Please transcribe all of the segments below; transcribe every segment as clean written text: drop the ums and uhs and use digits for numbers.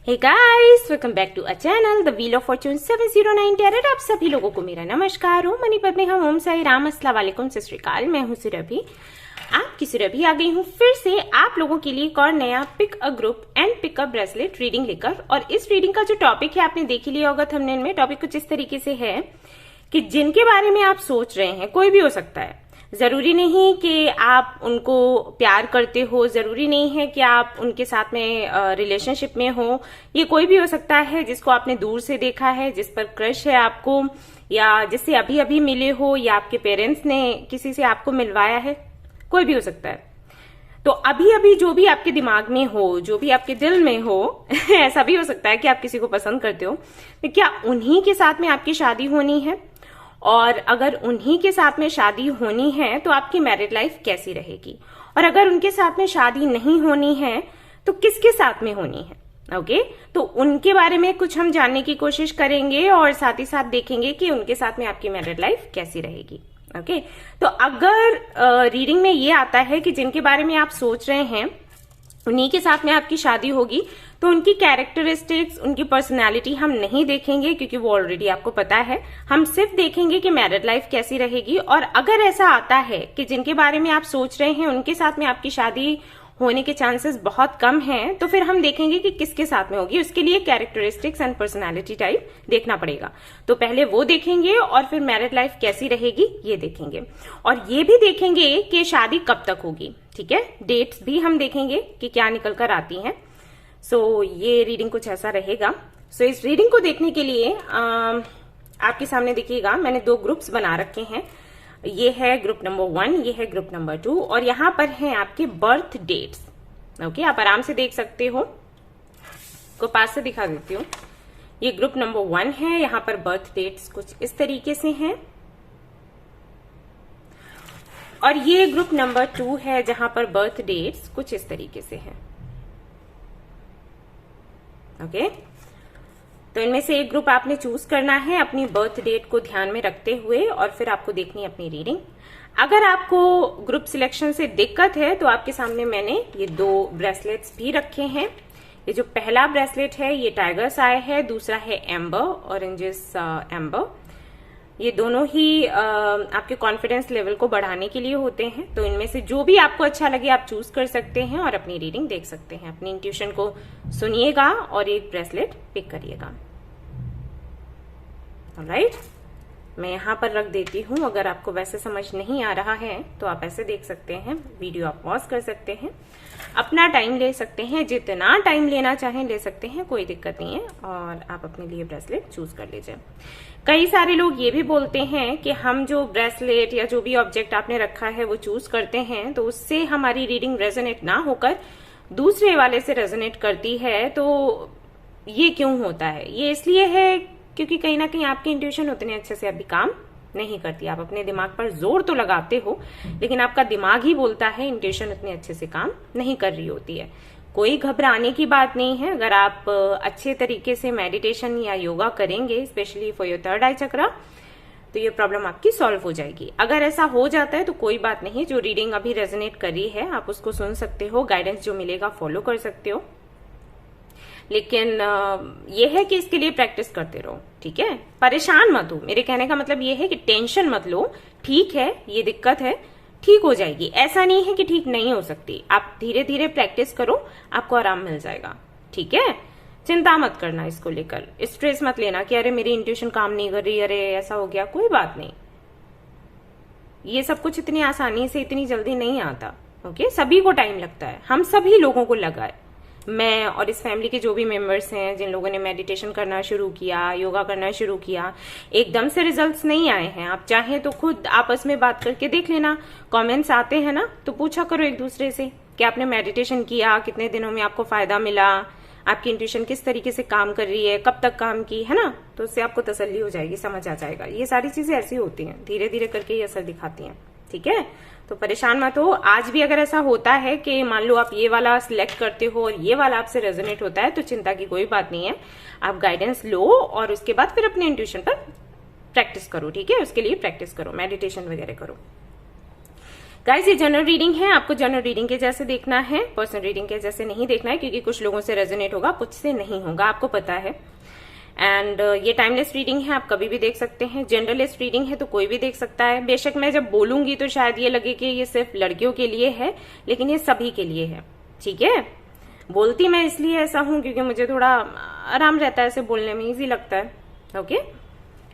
Hey guys, welcome back to a channel the wheel of fortune 709 tarot. आप सभी लोगों को मेरा नमस्कार। ओम मनी पद्मे हम ओम साई राम, अस्सलाम वालेकुम, सत श्री अकाल। मैं हूं सुरभि, आपकी सुरभि आ गई हूं फिर से आप लोगों के लिए एक और नया pick a group and pick a bracelet reading लेकर। और इस रीडिंग का जो टॉपिक है आपने देख ही लिया होगा थंबनेल में। टॉपिक कुछ इस तरीके से है कि जिनके बारे में आप सोच रहे हैं, कोई भी हो सकता है, जरूरी नहीं कि आप उनको प्यार करते हो, जरूरी नहीं है कि आप उनके साथ में रिलेशनशिप में हो, ये कोई भी हो सकता है जिसको आपने दूर से देखा है, जिस पर क्रश है आपको, या जिससे अभी अभी मिले हो, या आपके पेरेंट्स ने किसी से आपको मिलवाया है, कोई भी हो सकता है। तो अभी अभी जो भी आपके दिमाग में हो, जो भी आपके दिल में हो ऐसा भी हो सकता है कि आप किसी को पसंद करते हो, तो क्या उन्हीं के साथ में आपकी शादी होनी है? और अगर उन्हीं के साथ में शादी होनी है तो आपकी मैरिड लाइफ कैसी रहेगी? और अगर उनके साथ में शादी नहीं होनी है तो किसके साथ में होनी है? ओके, तो उनके बारे में कुछ हम जानने की कोशिश करेंगे और साथ ही साथ देखेंगे कि उनके साथ में आपकी मैरिड लाइफ कैसी रहेगी। ओके, तो अगर रीडिंग में ये आता है कि जिनके बारे में आप सोच रहे हैं उन्हीं के साथ में आपकी शादी होगी, तो उनकी कैरेक्टरिस्टिक्स, उनकी पर्सनालिटी हम नहीं देखेंगे क्योंकि वो ऑलरेडी आपको पता है। हम सिर्फ देखेंगे कि मैरिड लाइफ कैसी रहेगी। और अगर ऐसा आता है कि जिनके बारे में आप सोच रहे हैं उनके साथ में आपकी शादी होने के चांसेस बहुत कम हैं, तो फिर हम देखेंगे कि किसके साथ में होगी। उसके लिए कैरेक्टरिस्टिक्स एंड पर्सनालिटी टाइप देखना पड़ेगा। तो पहले वो देखेंगे और फिर मैरिड लाइफ कैसी रहेगी ये देखेंगे। और ये भी देखेंगे कि शादी कब तक होगी, ठीक है। डेट्स भी हम देखेंगे कि क्या निकल कर आती हैं। सो ये रीडिंग कुछ ऐसा रहेगा। सो इस रीडिंग को देखने के लिए आपके सामने देखिएगा, मैंने दो ग्रुप्स बना रखे हैं। ये है ग्रुप नंबर 1, ये है ग्रुप नंबर 2, और यहाँ पर हैं आपके बर्थ डेट्स। ओके, आप आराम से देख सकते हो, को पास से दिखा देती हूँ। ये ग्रुप नंबर 1 है, यहाँ पर बर्थ डेट्स कुछ इस तरीके से हैं। और ये ग्रुप नंबर 2 है जहां पर बर्थ डेट्स कुछ इस तरीके से हैं। ओके, तो इनमें से एक ग्रुप आपने चूज करना है अपनी बर्थ डेट को ध्यान में रखते हुए, और फिर आपको देखनी है अपनी रीडिंग। अगर आपको ग्रुप सिलेक्शन से दिक्कत है तो आपके सामने मैंने ये दो ब्रेसलेट्स भी रखे हैं। ये जो पहला ब्रेसलेट है ये टाइगर्स आय है, दूसरा है एम्बर, ऑरेंजेस एम्बर। ये दोनों ही आपके कॉन्फिडेंस लेवल को बढ़ाने के लिए होते हैं। तो इनमें से जो भी आपको अच्छा लगे आप चूज कर सकते हैं और अपनी रीडिंग देख सकते हैं। अपनी इंट्यूशन को सुनिएगा और एक ब्रेसलेट पिक करिएगा। ऑलराइट, मैं यहाँ पर रख देती हूँ। अगर आपको वैसे समझ नहीं आ रहा है तो आप ऐसे देख सकते हैं, वीडियो आप पॉज कर सकते हैं, अपना टाइम ले सकते हैं, जितना टाइम लेना चाहें ले सकते हैं, कोई दिक्कत नहीं है। और आप अपने लिए ब्रेसलेट चूज कर लीजिए। कई सारे लोग ये भी बोलते हैं कि हम जो ब्रेसलेट या जो भी ऑब्जेक्ट आपने रखा है वो चूज करते हैं तो उससे हमारी रीडिंग रेजोनेट ना होकर दूसरे वाले से रेजोनेट करती है। तो ये क्यों होता है? ये इसलिए है क्योंकि कहीं ना कहीं आपकी इंट्यूशन उतने अच्छे से अभी काम नहीं करती। आप अपने दिमाग पर जोर तो लगाते हो, लेकिन आपका दिमाग ही बोलता है, इंट्यूशन उतने अच्छे से काम नहीं कर रही होती है। कोई घबराने की बात नहीं है। अगर आप अच्छे तरीके से मेडिटेशन या योगा करेंगे, स्पेशली फॉर योर थर्ड आई चक्रा, तो ये प्रॉब्लम आपकी सॉल्व हो जाएगी। अगर ऐसा हो जाता है तो कोई बात नहीं। जो रीडिंग अभी रेजोनेट कर रही है आप उसको सुन सकते हो, गाइडेंस जो मिलेगा फॉलो कर सकते हो। लेकिन ये है कि इसके लिए प्रैक्टिस करते रहो, ठीक है। परेशान मत हो। मेरे कहने का मतलब ये है कि टेंशन मत लो। ठीक है, ये दिक्कत है, ठीक हो जाएगी। ऐसा नहीं है कि ठीक नहीं हो सकती। आप धीरे धीरे प्रैक्टिस करो, आपको आराम मिल जाएगा, ठीक है। चिंता मत करना इसको लेकर, स्ट्रेस मत लेना कि अरे मेरी इंट्यूशन काम नहीं कर रही, अरे ऐसा हो गया। कोई बात नहीं, ये सब कुछ इतनी आसानी से इतनी जल्दी नहीं आता। ओके, सभी को टाइम लगता है, हम सभी लोगों को लगा है। मैं और इस फैमिली के जो भी मेंबर्स हैं, जिन लोगों ने मेडिटेशन करना शुरू किया, योगा करना शुरू किया, एकदम से रिजल्ट्स नहीं आए हैं। आप चाहें तो खुद आपस में बात करके देख लेना। कमेंट्स आते हैं ना, तो पूछा करो एक दूसरे से कि आपने मेडिटेशन किया, कितने दिनों में आपको फायदा मिला, आपकी इंट्यूशन किस तरीके से काम कर रही है, कब तक काम की, है ना। तो उससे आपको तसल्ली हो जाएगी, समझ आ जाएगा। ये सारी चीजें ऐसी होती हैं, धीरे धीरे करके ये असर दिखाती हैं, ठीक है। तो परेशान मत हो। आज भी अगर ऐसा होता है कि मान लो आप ये वाला सिलेक्ट करते हो और ये वाला आपसे रेजोनेट होता है, तो चिंता की कोई बात नहीं है। आप गाइडेंस लो और उसके बाद फिर अपने इंट्यूशन पर प्रैक्टिस करो, ठीक है। उसके लिए प्रैक्टिस करो, मेडिटेशन वगैरह करो। गाइस ये जनरल रीडिंग है, आपको जनरल रीडिंग के जैसे देखना है, पर्सनल रीडिंग के जैसे नहीं देखना है, क्योंकि कुछ लोगों से रेजोनेट होगा, कुछ से नहीं होगा, आपको पता है। एंड ये टाइमलेस रीडिंग है, आप कभी भी देख सकते हैं। जनरलिस्ट रीडिंग है तो कोई भी देख सकता है। बेशक मैं जब बोलूंगी तो शायद ये लगे कि ये सिर्फ लड़कियों के लिए है, लेकिन ये सभी के लिए है, ठीक है। बोलती मैं इसलिए ऐसा हूं क्योंकि मुझे थोड़ा आराम रहता है, ऐसे बोलने में इजी लगता है, ओके।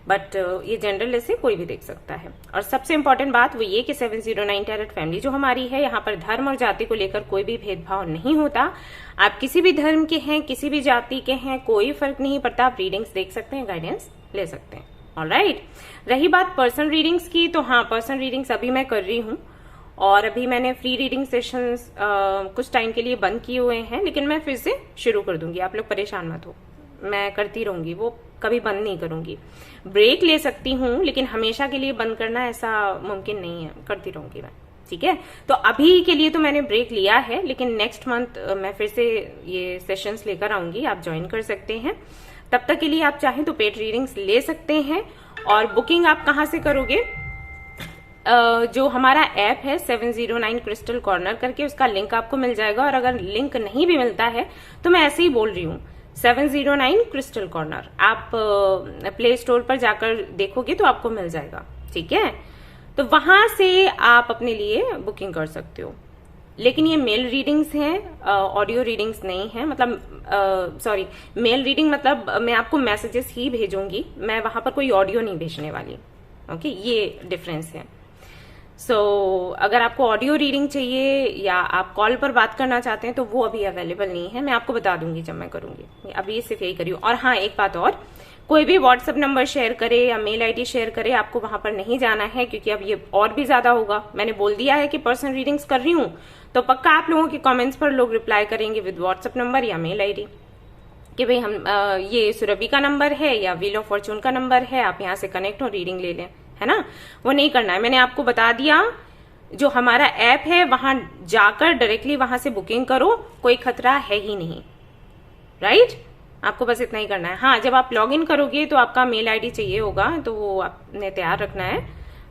बट ये जनरलिस्ट है, कोई भी देख सकता है। और सबसे इंपॉर्टेंट बात वो ये कि 709 टैरेट फैमिली जो हमारी है, यहाँ पर धर्म और जाति को लेकर कोई भी भेदभाव नहीं होता। आप किसी भी धर्म के हैं, किसी भी जाति के हैं, कोई फर्क नहीं पड़ता, आप रीडिंग्स देख सकते हैं, गाइडेंस ले सकते हैं। ऑलराइट, रही बात पर्सनल रीडिंग्स की, तो हाँ पर्सनल रीडिंग्स अभी मैं कर रही हूँ, और अभी मैंने फ्री रीडिंग सेशंस कुछ टाइम के लिए बंद किए हुए हैं, लेकिन मैं फिर से शुरू कर दूंगी, आप लोग परेशान मत हो, मैं करती रहूंगी, वो कभी बंद नहीं करूंगी। ब्रेक ले सकती हूँ, लेकिन हमेशा के लिए बंद करना ऐसा मुमकिन नहीं है, करती रहूंगी मैं, ठीक है। तो अभी के लिए तो मैंने ब्रेक लिया है, लेकिन नेक्स्ट मंथ मैं फिर से ये सेशंस लेकर आऊंगी, आप ज्वाइन कर सकते हैं। तब तक के लिए आप चाहें तो पेड रीडिंग्स ले सकते हैं। और बुकिंग आप कहाँ से करोगे? जो हमारा ऐप है 709 क्रिस्टल कॉर्नर करके, उसका लिंक आपको मिल जाएगा। और अगर लिंक नहीं भी मिलता है तो मैं ऐसे ही बोल रही हूँ, 709 क्रिस्टल कॉर्नर, आप प्ले स्टोर पर जाकर देखोगे तो आपको मिल जाएगा, ठीक है। तो वहां से आप अपने लिए बुकिंग कर सकते हो। लेकिन ये मेल रीडिंग्स हैं, ऑडियो रीडिंग्स नहीं है, मतलब सॉरी, मेल रीडिंग मतलब मैं आपको मैसेजेस ही भेजूंगी, मैं वहां पर कोई ऑडियो नहीं भेजने वाली, ओके, ये डिफरेंस है। सो अगर आपको ऑडियो रीडिंग चाहिए या आप कॉल पर बात करना चाहते हैं तो वो अभी अवेलेबल नहीं है, मैं आपको बता दूंगी जब मैं करूंगी, अभी सिर्फ यही करी हूँ। और हाँ एक बात और, कोई भी व्हाट्सएप नंबर शेयर करे या मेल आईडी शेयर करे, आपको वहां पर नहीं जाना है, क्योंकि अब ये और भी ज्यादा होगा। मैंने बोल दिया है कि पर्सनल रीडिंग्स कर रही हूँ, तो पक्का आप लोगों के कमेंट्स पर लोग रिप्लाई करेंगे विद व्हाट्सएप नंबर या मेल आईडी कि भाई हम ये सुरभि का नंबर है या व्हील ऑफ फॉर्चून का नंबर है, आप यहाँ से कनेक्ट हो, रीडिंग ले लें, है ना। वो नहीं करना है, मैंने आपको बता दिया। जो हमारा ऐप है वहां जाकर डायरेक्टली वहां से बुकिंग करो, कोई खतरा है ही नहीं, राइट। आपको बस इतना ही करना है। हाँ, जब आप लॉग इन करोगे तो आपका मेल आईडी चाहिए होगा, तो वो आपने तैयार रखना है,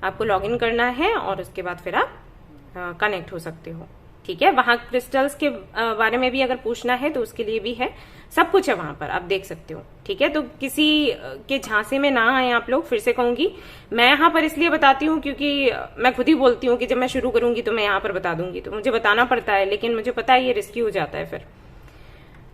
आपको लॉग इन करना है और उसके बाद फिर आप कनेक्ट हो सकते हो, ठीक है। वहां क्रिस्टल्स के बारे में भी अगर पूछना है तो उसके लिए भी है, सब कुछ है वहां पर, आप देख सकते हो, ठीक है। तो किसी के झांसे में ना आए आप लोग, फिर से कहूंगी, मैं यहाँ पर इसलिए बताती हूँ क्योंकि मैं खुद ही बोलती हूँ कि जब मैं शुरू करूंगी तो मैं यहाँ पर बता दूंगी, तो मुझे बताना पड़ता है, लेकिन मुझे पता है ये रिस्की हो जाता है फिर।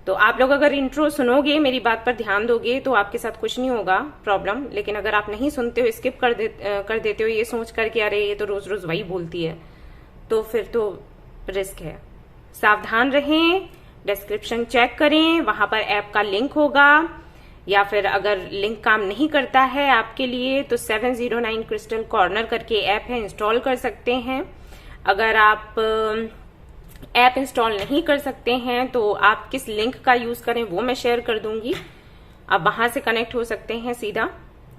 तो आप लोग अगर इंट्रो सुनोगे, मेरी बात पर ध्यान दोगे, तो आपके साथ कुछ नहीं होगा प्रॉब्लम। लेकिन अगर आप नहीं सुनते हो, स्किप कर देते हो ये सोच करके अरे ये तो रोज रोज वही बोलती है, तो फिर तो रिस्क है। सावधान रहें, डिस्क्रिप्शन चेक करें, वहां पर ऐप का लिंक होगा, या फिर अगर लिंक काम नहीं करता है आपके लिए तो 709 क्रिस्टल कॉर्नर करके ऐप है, इंस्टॉल कर सकते हैं। अगर आप ऐप इंस्टॉल नहीं कर सकते हैं तो आप किस लिंक का यूज करें वो मैं शेयर कर दूंगी, आप वहां से कनेक्ट हो सकते हैं सीधा,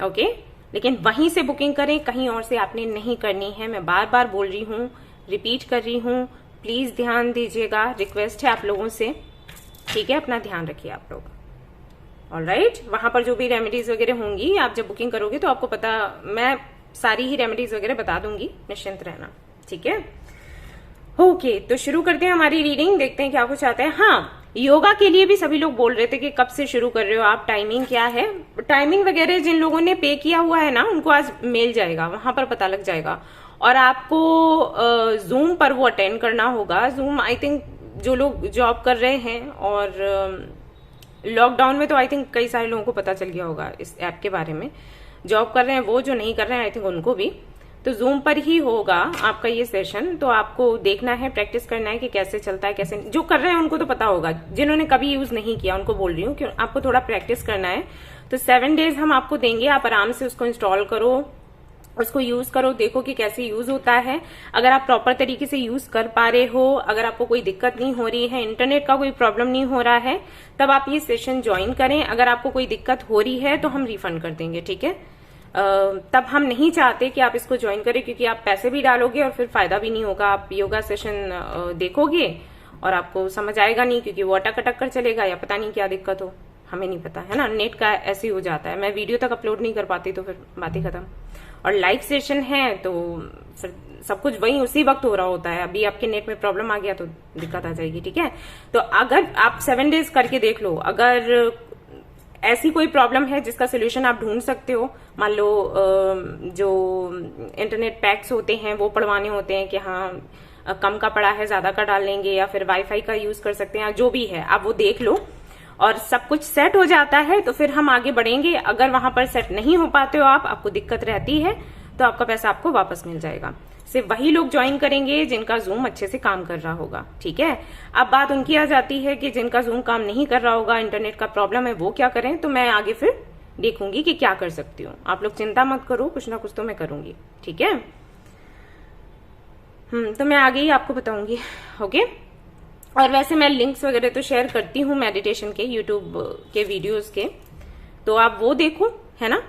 ओके। लेकिन वहीं से बुकिंग करें, कहीं और से आपने नहीं करनी है। मैं बार बार बोल रही हूँ, रिपीट कर रही हूँ, प्लीज ध्यान दीजिएगा, रिक्वेस्ट है आप लोगों से, ठीक है। अपना ध्यान रखिए आप लोग, ऑलराइट। वहां पर जो भी रेमेडीज वगैरह होंगी, आप जब बुकिंग करोगे तो आपको पता, मैं सारी ही रेमेडीज वगैरह बता दूंगी, निश्चिंत रहना, ठीक है। ओके, तो शुरू करते हैं हमारी रीडिंग, देखते हैं क्या कुछ आता है। हाँ, योगा के लिए भी सभी लोग बोल रहे थे कि कब से शुरू कर रहे हो आप, टाइमिंग क्या है। टाइमिंग वगैरह जिन लोगों ने पे किया हुआ है ना, उनको आज मिल जाएगा, वहां पर पता लग जाएगा। और आपको जूम पर वो अटेंड करना होगा। जूम आई थिंक जो लोग जॉब कर रहे हैं, और लॉकडाउन में तो आई थिंक कई सारे लोगों को पता चल गया होगा इस ऐप के बारे में। जॉब कर रहे हैं वो, जो नहीं कर रहे हैं आई थिंक उनको भी, तो जूम पर ही होगा आपका ये सेशन। तो आपको देखना है, प्रैक्टिस करना है कि कैसे चलता है, कैसे। जो कर रहे हैं उनको तो पता होगा, जिन्होंने कभी यूज नहीं किया उनको बोल रही हूँ कि आपको थोड़ा प्रैक्टिस करना है। तो 7 डेज हम आपको देंगे, आप आराम से उसको इंस्टॉल करो, उसको यूज करो, देखो कि कैसे यूज होता है। अगर आप प्रॉपर तरीके से यूज कर पा रहे हो, अगर आपको कोई दिक्कत नहीं हो रही है, इंटरनेट का कोई प्रॉब्लम नहीं हो रहा है, तब आप ये सेशन ज्वाइन करें। अगर आपको कोई दिक्कत हो रही है तो हम रिफंड कर देंगे, ठीक है। तब हम नहीं चाहते कि आप इसको ज्वाइन करें, क्योंकि आप पैसे भी डालोगे और फिर फायदा भी नहीं होगा। आप योगा सेशन देखोगे और आपको समझ आएगा नहीं, क्योंकि वो अटक अटक कर चलेगा या पता नहीं क्या दिक्कत हो, हमें नहीं पता है ना, नेट का ऐसे ही हो जाता है, मैं वीडियो तक अपलोड नहीं कर पाती तो फिर बात ही खत्म। और लाइव सेशन है तो फिर सब कुछ वही उसी वक्त हो रहा होता है, अभी आपके नेट में प्रॉब्लम आ गया तो दिक्कत आ जाएगी, ठीक है। तो अगर आप 7 डेज करके देख लो, अगर ऐसी कोई प्रॉब्लम है जिसका सोल्यूशन आप ढूंढ सकते हो, मान लो जो इंटरनेट पैक्स होते हैं वो पढ़वाने होते हैं कि हाँ कम का पड़ा है ज्यादा का डाल लेंगे, या फिर वाईफाई का यूज कर सकते हैं, जो भी है आप वो देख लो और सब कुछ सेट हो जाता है तो फिर हम आगे बढ़ेंगे। अगर वहां पर सेट नहीं हो पाते हो आपको दिक्कत रहती है तो आपका पैसा आपको वापस मिल जाएगा। सिर्फ वही लोग ज्वाइन करेंगे जिनका जूम अच्छे से काम कर रहा होगा, ठीक है। अब बात उनकी आ जाती है कि जिनका जूम काम नहीं कर रहा होगा, इंटरनेट का प्रॉब्लम है, वो क्या करें, तो मैं आगे फिर देखूंगी कि क्या कर सकती हूँ। आप लोग चिंता मत करो, कुछ ना कुछ तो मैं करूंगी, ठीक है। तो मैं आगे ही आपको बताऊंगी, ओके। और वैसे मैं लिंक्स वगैरह तो शेयर करती हूँ मेडिटेशन के, यूट्यूब के वीडियोस के, तो आप वो देखो, है ना।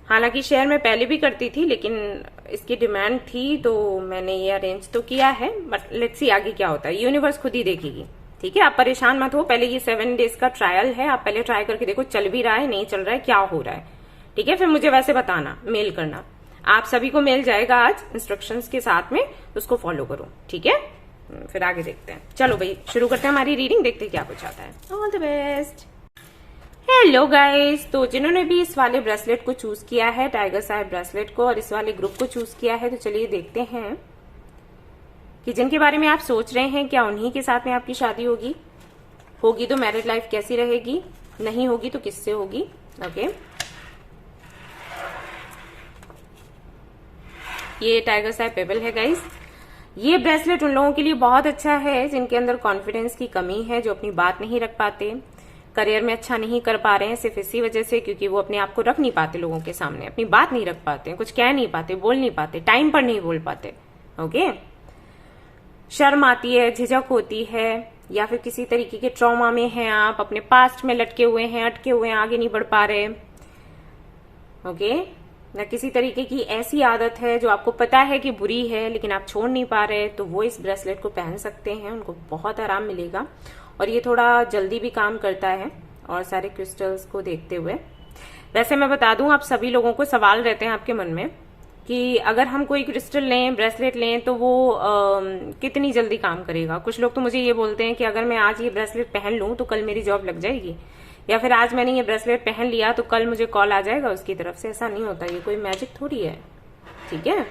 हालांकि शेयर मैं पहले भी करती थी लेकिन इसकी डिमांड थी तो मैंने ये अरेंज तो किया है, बट लेट्स सी आगे क्या होता है, यूनिवर्स खुद ही देखेगी, ठीक है। आप परेशान मत हो, पहले ये 7 डेज का ट्रायल है, आप पहले ट्राई करके देखो चल भी रहा है नहीं चल रहा है क्या हो रहा है, ठीक है। फिर मुझे वैसे बताना, मेल करना, आप सभी को मिल जाएगा आज इंस्ट्रक्शंस के साथ में, उसको फॉलो करो, ठीक है। फिर आगे देखते हैं, चलो भाई शुरू करते हैं हमारी रीडिंग, देखते हैं क्या कुछ आता है। All the best. Hello guys, तो जिन्होंने भी इस वाले ब्रेसलेट को चूज किया है, टाइगर साहब ब्रेसलेट को, और इस वाले ग्रुप को चूज किया है, तो चलिए देखते हैं कि जिनके बारे में आप सोच रहे हैं क्या उन्हीं के साथ में आपकी शादी होगी, होगी तो मैरिड लाइफ कैसी रहेगी, नहीं होगी तो किससे होगी, ओके। ये टाइगर साहब पेबल है गाइस। ये ब्रेसलेट उन लोगों के लिए बहुत अच्छा है जिनके अंदर कॉन्फिडेंस की कमी है, जो अपनी बात नहीं रख पाते, करियर में अच्छा नहीं कर पा रहे हैं सिर्फ इसी वजह से क्योंकि वो अपने आप को रख नहीं पाते लोगों के सामने, अपनी बात नहीं रख पाते, कुछ कह नहीं पाते, बोल नहीं पाते, टाइम पर नहीं बोल पाते, ओके। शर्म आती है, झिझक होती है, या फिर किसी तरीके के ट्रॉमा में हैं आप, अपने पास्ट में लटके हुए हैं, अटके हुए हैं, आगे नहीं बढ़ पा रहे, ओके। या किसी तरीके की ऐसी आदत है जो आपको पता है कि बुरी है लेकिन आप छोड़ नहीं पा रहे, तो वो इस ब्रेसलेट को पहन सकते हैं, उनको बहुत आराम मिलेगा। और ये थोड़ा जल्दी भी काम करता है और सारे क्रिस्टल्स को देखते हुए। वैसे मैं बता दूं, आप सभी लोगों को सवाल रहते हैं आपके मन में कि अगर हम कोई क्रिस्टल लें, ब्रेसलेट लें, तो वो कितनी जल्दी काम करेगा। कुछ लोग तो मुझे ये बोलते हैं कि अगर मैं आज ये ब्रेसलेट पहन लूं तो कल मेरी जॉब लग जाएगी, या फिर आज मैंने ये ब्रेसलेट पहन लिया तो कल मुझे कॉल आ जाएगा उसकी तरफ से। ऐसा नहीं होता, ये कोई मैजिक थोड़ी है, ठीक है।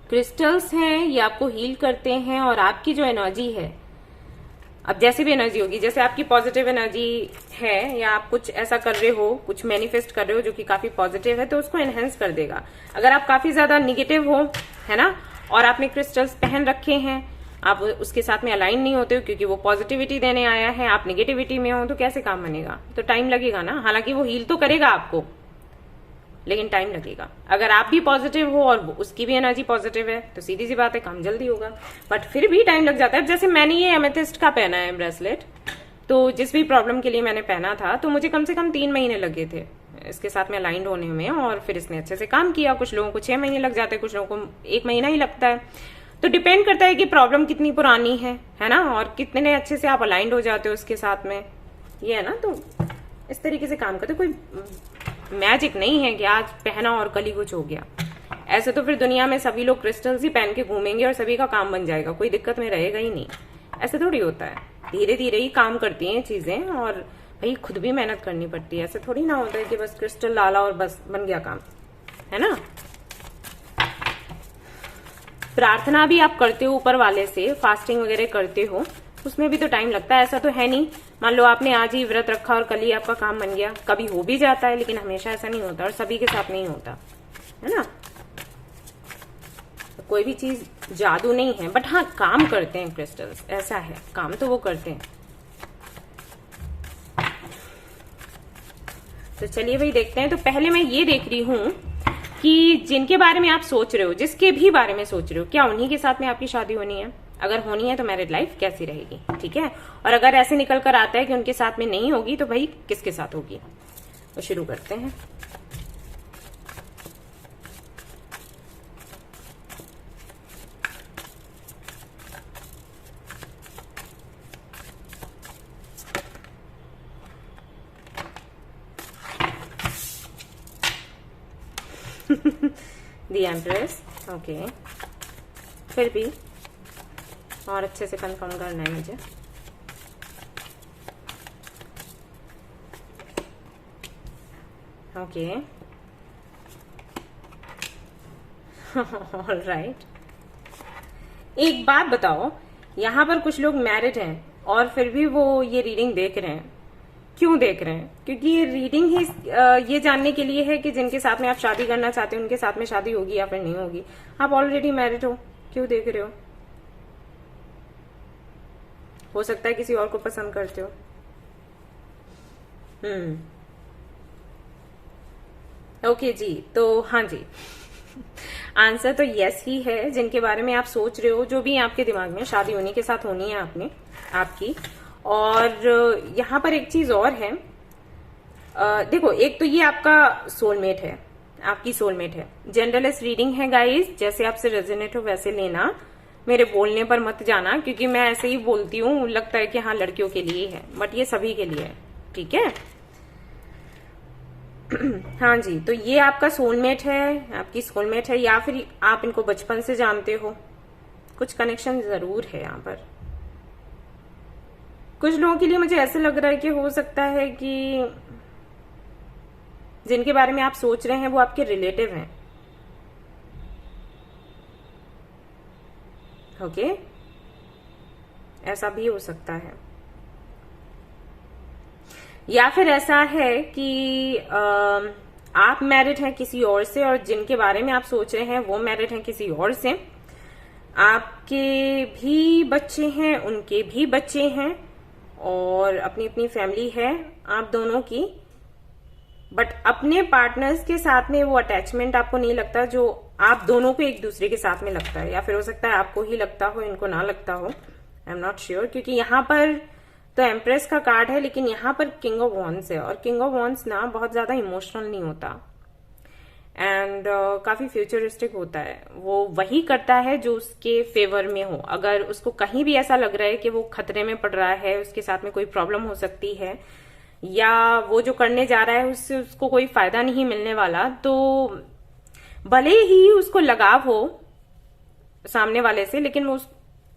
क्रिस्टल्स हैं, ये आपको हील करते हैं और आपकी जो एनर्जी है, अब जैसे भी एनर्जी होगी, जैसे आपकी पॉजिटिव एनर्जी है या आप कुछ ऐसा कर रहे हो, कुछ मैनिफेस्ट कर रहे हो जो कि काफी पॉजिटिव है, तो उसको एनहेंस कर देगा। अगर आप काफी ज्यादा निगेटिव हो, है ना, और आपने क्रिस्टल्स पहन रखे हैं, आप उसके साथ में अलाइन नहीं होते हो क्योंकि वो पॉजिटिविटी देने आया है, आप निगेटिविटी में हो, तो कैसे काम बनेगा, तो टाइम लगेगा ना। हालांकि वो हील तो करेगा आपको लेकिन टाइम लगेगा। अगर आप भी पॉजिटिव हो और उसकी भी एनर्जी पॉजिटिव है तो सीधी सी बात है काम जल्दी होगा, बट फिर भी टाइम लग जाता है। जैसे मैंने ये एमेथिस्ट का पहना है ब्रेसलेट, तो जिस भी प्रॉब्लम के लिए मैंने पहना था तो मुझे कम से कम 3 महीने लगे थे इसके साथ में अलाइंड होने में, और फिर इसने अच्छे से काम किया। कुछ लोगों को 6 महीने लग जाते हैं, कुछ लोगों को 1 महीना ही लगता है, तो डिपेंड करता है कि प्रॉब्लम कितनी पुरानी है ना, और कितने अच्छे से आप अलाइंड हो जाते हो उसके साथ में, ये है ना। तो इस तरीके से काम करते, कोई मैजिक नहीं है कि आज पहना और कल ही कुछ हो गया। ऐसे तो फिर दुनिया में सभी लोग क्रिस्टल्स ही पहन के घूमेंगे और सभी का काम बन जाएगा, कोई दिक्कत में रहेगा ही नहीं। ऐसे थोड़ी होता है, धीरे धीरे ही काम करती हैं चीजें, और भाई खुद भी मेहनत करनी पड़ती है। ऐसे थोड़ी ना होता है कि बस क्रिस्टल डाला और बस बन गया काम, है ना। प्रार्थना भी आप करते हो ऊपर वाले से, फास्टिंग वगैरह करते हो, उसमें भी तो टाइम लगता है। ऐसा तो है नहीं मान लो आपने आज ही व्रत रखा और कल ही आपका काम बन गया, कभी हो भी जाता है लेकिन हमेशा ऐसा नहीं होता और सभी के साथ नहीं होता, है ना। तो कोई भी चीज जादू नहीं है, बट हाँ काम करते हैं क्रिस्टल्स, ऐसा है, काम तो वो करते हैं। तो चलिए भाई देखते हैं। तो पहले मैं ये देख रही हूं कि जिनके बारे में आप सोच रहे हो, जिसके भी बारे में सोच रहे हो, क्या उन्हीं के साथ में आपकी शादी होनी है। अगर होनी है तो मैरिड लाइफ कैसी रहेगी, ठीक है। और अगर ऐसे निकल कर आता है कि उनके साथ में नहीं होगी तो भाई किसके साथ होगी। तो शुरू करते हैं। The empress, okay. फिर भी और अच्छे से कंफर्म करना है मुझे। Okay, alright. एक बात बताओ, यहाँ पर कुछ लोग मैरिड हैं और फिर भी वो ये रीडिंग देख रहे हैं। क्यों देख रहे हैं? क्योंकि ये रीडिंग ही ये जानने के लिए है कि जिनके साथ में आप शादी करना चाहते हो उनके साथ में शादी होगी या फिर नहीं होगी। आप ऑलरेडी मैरिड हो, क्यों देख रहे हो सकता है किसी और को पसंद करते हो। ओके जी, तो हाँ जी, आंसर तो यस ही है। जिनके बारे में आप सोच रहे हो, जो भी आपके दिमाग में, शादी उन्हीं के साथ होनी है आपकी। और यहाँ पर एक चीज और है, देखो, एक तो ये आपका सोलमेट है, आपकी सोलमेट है। जनरलिस्ट रीडिंग है गाइस, जैसे आपसे रेजोनेट हो वैसे लेना, मेरे बोलने पर मत जाना, क्योंकि मैं ऐसे ही बोलती हूँ, लगता है कि हाँ लड़कियों के लिए है, बट ये सभी के लिए है, ठीक है। हाँ जी, तो ये आपका सोलमेट है, आपकी सोलमेट है, या फिर आप इनको बचपन से जानते हो। कुछ कनेक्शन जरूर है यहाँ पर। कुछ लोगों के लिए मुझे ऐसे लग रहा है कि हो सकता है कि जिनके बारे में आप सोच रहे हैं वो आपके रिलेटिव हैं। ओके, ऐसा भी हो सकता है। या फिर ऐसा है कि आप मैरिड हैं किसी और से, और जिनके बारे में आप सोच रहे हैं वो मैरिड हैं किसी और से। आपके भी बच्चे हैं, उनके भी बच्चे हैं, और अपनी अपनी फैमिली है आप दोनों की। बट अपने पार्टनर्स के साथ में वो अटैचमेंट आपको नहीं लगता जो आप दोनों को एक दूसरे के साथ में लगता है। या फिर हो सकता है आपको ही लगता हो, इनको ना लगता हो, आई एम नॉट श्योर। क्योंकि यहाँ पर तो एम्प्रेस का कार्ड है, लेकिन यहाँ पर किंग ऑफ वॉन्ड्स है, और किंग ऑफ वॉन्ड्स ना बहुत ज्यादा इमोशनल नहीं होता, एंड काफी फ्यूचरिस्टिक होता है। वो वही करता है जो उसके फेवर में हो। अगर उसको कहीं भी ऐसा लग रहा है कि वो खतरे में पड़ रहा है, उसके साथ में कोई प्रॉब्लम हो सकती है, या वो जो करने जा रहा है उससे उसको कोई फायदा नहीं मिलने वाला, तो भले ही उसको लगाव हो सामने वाले से, लेकिन वो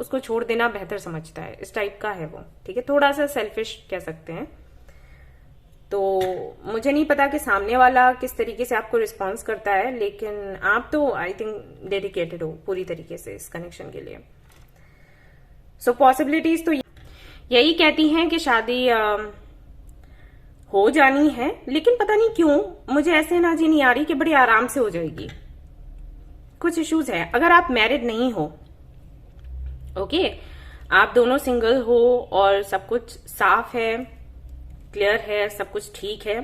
उसको छोड़ देना बेहतर समझता है। इस टाइप का है वो, ठीक है। थोड़ा सा सेल्फिश कह सकते हैं। तो मुझे नहीं पता कि सामने वाला किस तरीके से आपको रिस्पॉन्स करता है, लेकिन आप तो आई थिंक डेडिकेटेड हो पूरी तरीके से इस कनेक्शन के लिए। सो पॉसिबिलिटीज तो यही कहती हैं कि शादी हो जानी है, लेकिन पता नहीं क्यों मुझे ऐसे एनर्जी नहीं आ रही कि बड़ी आराम से हो जाएगी। कुछ इश्यूज है। अगर आप मैरिड नहीं हो, ओके, आप दोनों सिंगल हो और सब कुछ साफ है, क्लियर है, सब कुछ ठीक है,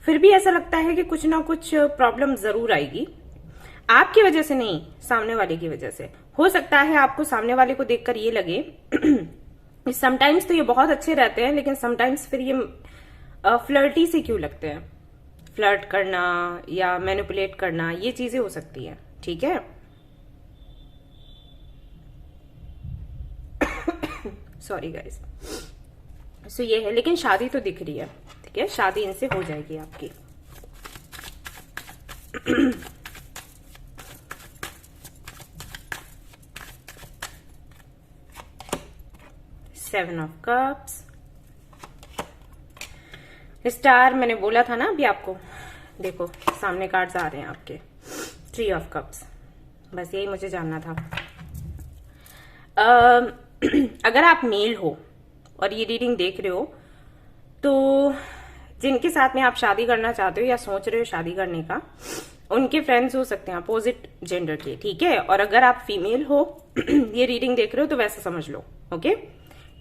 फिर भी ऐसा लगता है कि कुछ ना कुछ प्रॉब्लम जरूर आएगी। आपकी वजह से नहीं, सामने वाले की वजह से। हो सकता है आपको सामने वाले को देखकर ये लगे समटाइम्स तो ये बहुत अच्छे रहते हैं, लेकिन समटाइम्स फिर ये फ्लर्टी से क्यों लगते हैं। फ्लर्ट करना या मैनिपुलेट करना, ये चीजें हो सकती है, ठीक है। Sorry guys. सो ये है, लेकिन शादी तो दिख रही है, ठीक है। शादी इनसे हो जाएगी आपकी। सेवन ऑफ कप्स, स्टार, मैंने बोला था ना अभी आपको, देखो सामने कार्ड्स आ रहे हैं आपके। थ्री ऑफ कप्स, बस यही मुझे जानना था। अगर आप मेल हो और ये रीडिंग देख रहे हो, तो जिनके साथ में आप शादी करना चाहते हो या सोच रहे हो शादी करने का, उनके फ्रेंड्स हो सकते हैं अपोजिट जेंडर के, ठीक है। और अगर आप फीमेल हो ये रीडिंग देख रहे हो, तो वैसे समझ लो, ओके।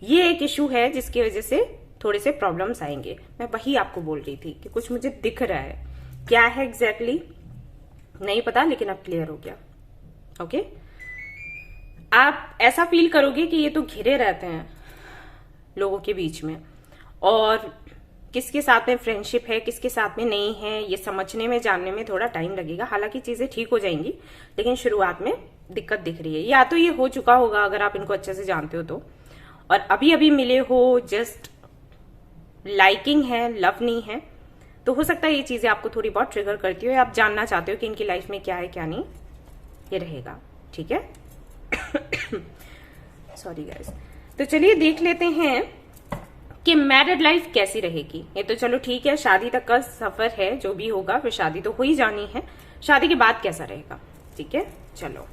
ये एक इशू है जिसकी वजह से थोड़े से प्रॉब्लम्स आएंगे। मैं वही आपको बोल रही थी कि कुछ मुझे दिख रहा है, क्या है एग्जैक्टली नहीं पता, लेकिन अब क्लियर हो गया, ओके। आप ऐसा फील करोगे कि ये तो घिरे रहते हैं लोगों के बीच में, और किसके साथ में फ्रेंडशिप है, किसके साथ में नहीं है, ये समझने में, जानने में थोड़ा टाइम लगेगा। हालांकि चीजें ठीक हो जाएंगी, लेकिन शुरुआत में दिक्कत दिख रही है। या तो ये हो चुका होगा अगर आप इनको अच्छे से जानते हो तो, और अभी अभी मिले हो, जस्ट लाइकिंग है, लव नहीं है, तो हो सकता है ये चीजें आपको थोड़ी बहुत ट्रिगर करती हो या आप जानना चाहते हो कि इनकी लाइफ में क्या है क्या नहीं, ये रहेगा। ठीक है। Sorry guys. तो चलिए देख लेते हैं कि मैरिड लाइफ कैसी रहेगी। ये तो चलो ठीक है, शादी तक का सफर है, जो भी होगा फिर शादी तो हो ही जानी है, शादी के बाद कैसा रहेगा। ठीक है, चलो।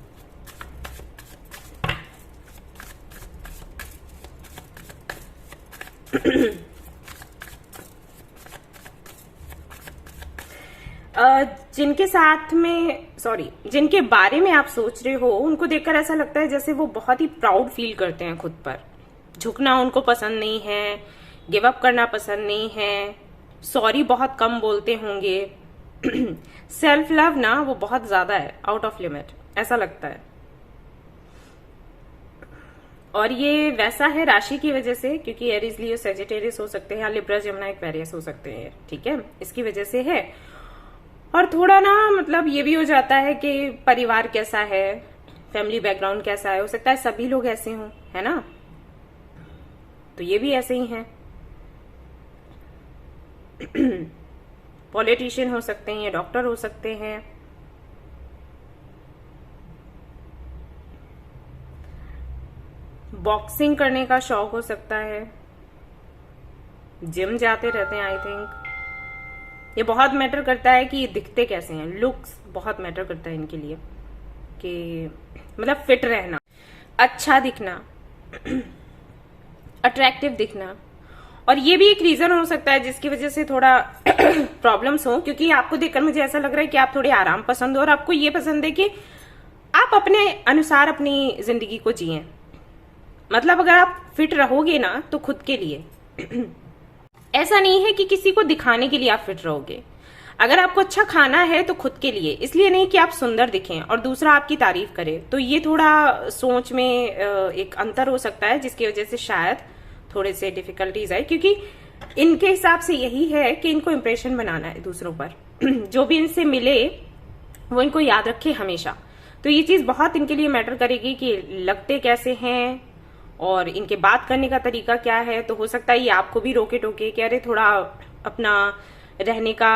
जिनके साथ में जिनके बारे में आप सोच रहे हो उनको देखकर ऐसा लगता है जैसे वो बहुत ही प्राउड फील करते हैं खुद पर। झुकना उनको पसंद नहीं है, गिव अप करना पसंद नहीं है, सॉरी बहुत कम बोलते होंगे। सेल्फ लव ना वो बहुत ज्यादा है, आउट ऑफ लिमिट ऐसा लगता है। और ये वैसा है राशि की वजह से, क्योंकि एरीज लियो सेजिटेरियस हो सकते हैं या लिब्रा जमुना एक्वेरियस हो सकते हैं। ठीक है, इसकी वजह से है। और थोड़ा ना मतलब ये भी हो जाता है कि परिवार कैसा है, फैमिली बैकग्राउंड कैसा है, हो सकता है सभी लोग ऐसे हों, है ना, तो ये भी ऐसे ही हैं। पॉलिटिशियन हो सकते हैं, डॉक्टर हो सकते हैं। बॉक्सिंग करने का शौक हो सकता है, जिम जाते रहते हैं। आई थिंक ये बहुत मैटर करता है कि ये दिखते कैसे हैं, लुक्स बहुत मैटर करता है इनके लिए, कि मतलब फिट रहना, अच्छा दिखना, अट्रैक्टिव दिखना। और ये भी एक रीजन हो सकता है जिसकी वजह से थोड़ा प्रॉब्लम्स हो, क्योंकि आपको देखकर मुझे ऐसा लग रहा है कि आप थोड़े आराम पसंद हो और आपको ये पसंद है कि आप अपने अनुसार अपनी जिंदगी को जिए। मतलब अगर आप फिट रहोगे ना तो खुद के लिए, ऐसा नहीं है कि किसी को दिखाने के लिए आप फिट रहोगे। अगर आपको अच्छा खाना है तो खुद के लिए, इसलिए नहीं कि आप सुंदर दिखें और दूसरा आपकी तारीफ करे। तो ये थोड़ा सोच में एक अंतर हो सकता है, जिसकी वजह से शायद थोड़े से डिफिकल्टीज आए, क्योंकि इनके हिसाब से यही है कि इनको इंप्रेशन बनाना है दूसरों पर। जो भी इनसे मिले वो इनको याद रखे हमेशा। तो ये चीज बहुत इनके लिए मैटर करेगी कि लगते कैसे हैं और इनके बात करने का तरीका क्या है। तो हो सकता है ये आपको भी रोके टोके कि अरे थोड़ा अपना रहने का